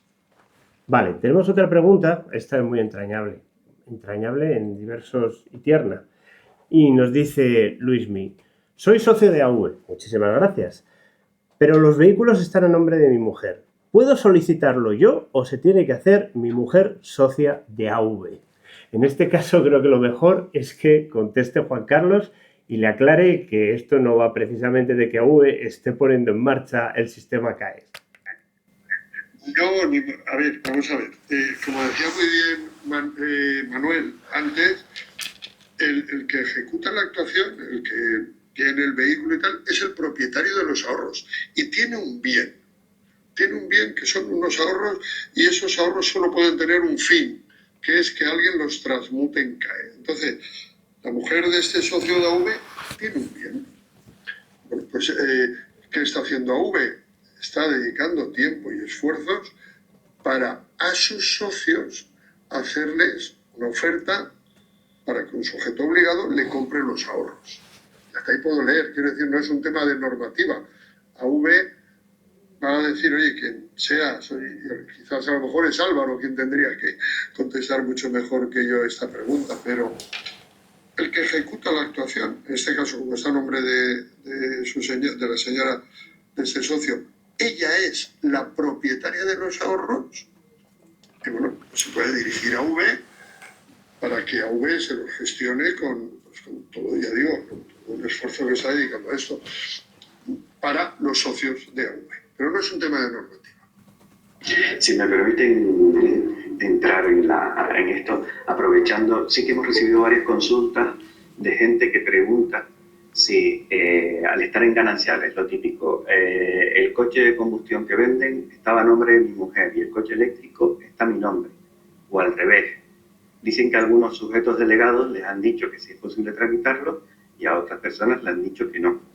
Vale, tenemos otra pregunta, esta es muy entrañable en diversos y tierna. Y nos dice Luismi, soy socio de AV, muchísimas gracias, pero los vehículos están a nombre de mi mujer. ¿Puedo solicitarlo yo o se tiene que hacer mi mujer socia de AV? En este caso creo que lo mejor es que conteste Juan Carlos y le aclare que esto no va precisamente de que AV esté poniendo en marcha el sistema CAES. No, a ver, vamos a ver. Como decía muy bien Manuel antes, el que ejecuta la actuación, el que tiene el vehículo y tal, es el propietario de los ahorros y tiene un bien. Tiene un bien que son unos ahorros y esos ahorros solo pueden tener un fin, que es que alguien los transmute en CAE. Entonces, la mujer de este socio de AV tiene un bien. Bueno, pues, ¿qué está haciendo AV? Está dedicando tiempo y esfuerzos para a sus socios hacerles una oferta para que un sujeto obligado le compre los ahorros. Y hasta ahí puedo leer, quiero decir, no es un tema de normativa. AV va a decir, oye, quien sea, quizás a lo mejor es Álvaro quien tendría que contestar mucho mejor que yo esta pregunta, pero el que ejecuta la actuación, en este caso como está a nombre de la señora, de ese socio, ella es la propietaria de los ahorros, y bueno, pues se puede dirigir a AV para que AV se los gestione con todo, ya digo, con todo el esfuerzo que está dedicando a esto, para los socios de AV. Pero no es un tema de normativa. Si me permiten entrar en esto, aprovechando, sí que hemos recibido varias consultas de gente que pregunta si al estar en gananciales, lo típico, el coche de combustión que venden estaba a nombre de mi mujer y el coche eléctrico está a mi nombre, o al revés. Dicen que algunos sujetos delegados les han dicho que sí es posible tramitarlo y a otras personas les han dicho que no.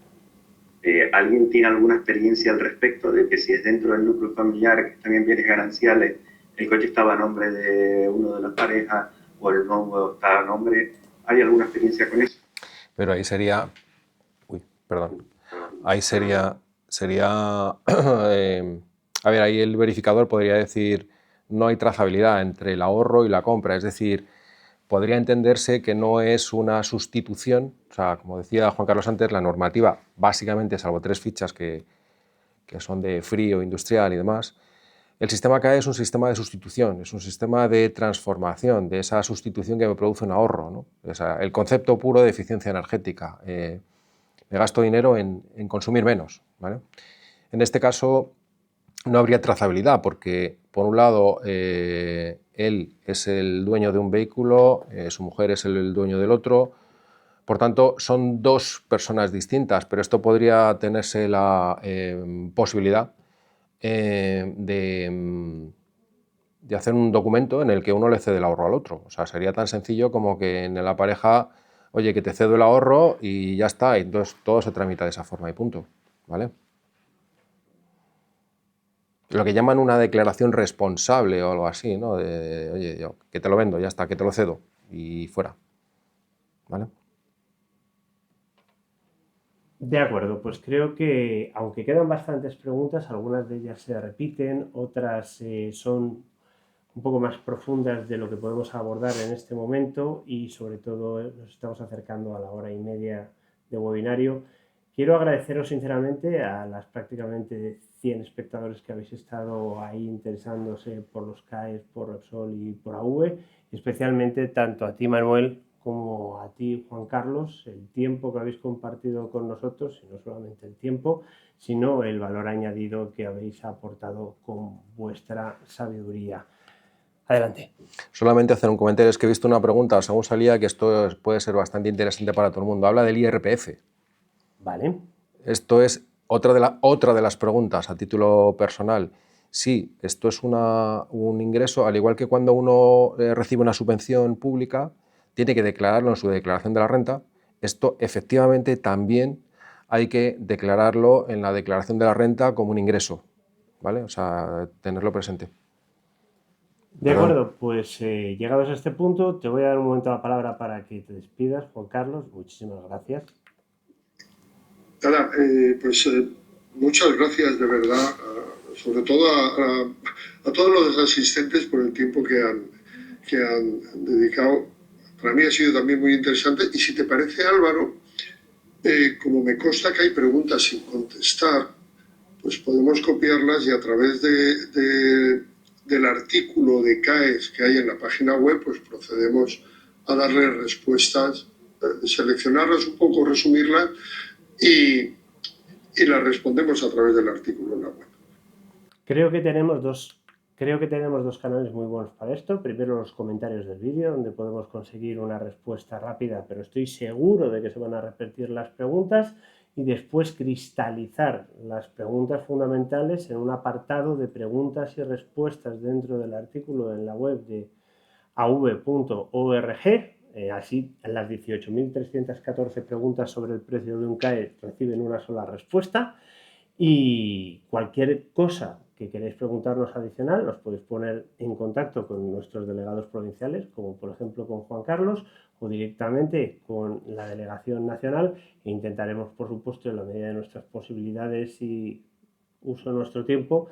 ¿Alguien tiene alguna experiencia al respecto de que si es dentro del núcleo familiar, que están en bienes gananciales, el coche estaba a nombre de uno de las parejas o el nuevo está a nombre? ¿Hay alguna experiencia con eso? Pero ahí sería... Ahí sería... a ver, ahí el verificador podría decir no hay trazabilidad entre el ahorro y la compra, es decir, podría entenderse que no es una sustitución, o sea, como decía Juan Carlos antes, la normativa, básicamente, salvo 3 fichas que son de frío, industrial y demás, el sistema CAE es un sistema de sustitución, es un sistema de transformación, de esa sustitución que me produce un ahorro, ¿no? O sea, el concepto puro de eficiencia energética. Me gasto dinero en consumir menos, ¿vale? En este caso no habría trazabilidad porque, por un lado, él es el dueño de un vehículo, su mujer es el dueño del otro, por tanto, son 2 personas distintas, pero esto podría tenerse la posibilidad de hacer un documento en el que uno le cede el ahorro al otro. O sea, sería tan sencillo como que en la pareja, oye, que te cedo el ahorro y ya está, y entonces todo se tramita de esa forma y punto, ¿vale? Lo que llaman una declaración responsable o algo así, ¿no? De, oye, yo que te lo vendo, ya está, que te lo cedo y fuera, ¿vale? De acuerdo, pues creo que aunque quedan bastantes preguntas, algunas de ellas se repiten, otras son un poco más profundas de lo que podemos abordar en este momento y sobre todo nos estamos acercando a la hora y media webinario. Quiero agradeceros sinceramente a las prácticamente 100 espectadores que habéis estado ahí interesándose por los CAEs, por Repsol y por AV, especialmente tanto a ti, Manuel, como a ti, Juan Carlos, el tiempo que habéis compartido con nosotros, y no solamente el tiempo, sino el valor añadido que habéis aportado con vuestra sabiduría. Adelante. Solamente hacer un comentario, es que he visto una pregunta, según salía, que esto puede ser bastante interesante para todo el mundo. Habla del IRPF. Vale. Esto es otra de las preguntas a título personal. Sí, esto es un ingreso, al igual que cuando uno recibe una subvención pública, tiene que declararlo en su declaración de la renta. Esto efectivamente también hay que declararlo en la declaración de la renta como un ingreso, ¿vale? O sea, tenerlo presente. De acuerdo, pues llegados a este punto, te voy a dar un momento la palabra para que te despidas, Juan Carlos. Muchísimas gracias. Nada, muchas gracias de verdad, sobre todo a todos los asistentes por el tiempo que han dedicado. Para mí ha sido también muy interesante y si te parece, Álvaro, como me consta que hay preguntas sin contestar, pues podemos copiarlas y a través del artículo de CAES que hay en la página web, pues procedemos a darle respuestas, seleccionarlas un poco, resumirlas y las respondemos a través del artículo en la web. Creo que tenemos dos canales muy buenos para esto. Primero los comentarios del vídeo, donde podemos conseguir una respuesta rápida, pero estoy seguro de que se van a repetir las preguntas, y después cristalizar las preguntas fundamentales en un apartado de preguntas y respuestas dentro del artículo en la web de av.org. Así, las 18.314 preguntas sobre el precio de un CAE reciben una sola respuesta. Y cualquier cosa que queréis preguntarnos adicional, os podéis poner en contacto con nuestros delegados provinciales, como por ejemplo con Juan Carlos, o directamente con la delegación nacional, e intentaremos, por supuesto, en la medida de nuestras posibilidades y uso de nuestro tiempo,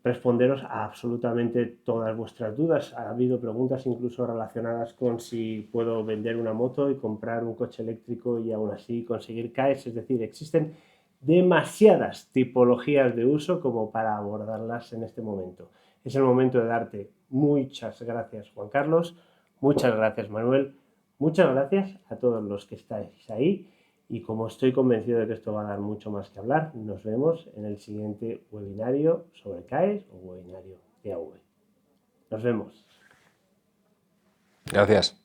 responderos a absolutamente todas vuestras dudas. Ha habido preguntas incluso relacionadas con si puedo vender una moto y comprar un coche eléctrico y aún así conseguir CAEs. Es decir, existen demasiadas tipologías de uso como para abordarlas en este momento. Es el momento de darte muchas gracias, Juan Carlos, muchas gracias, Manuel, muchas gracias a todos los que estáis ahí, y como estoy convencido de que esto va a dar mucho más que hablar, nos vemos en el siguiente webinario sobre CAES o webinario de AV. Nos vemos. Gracias.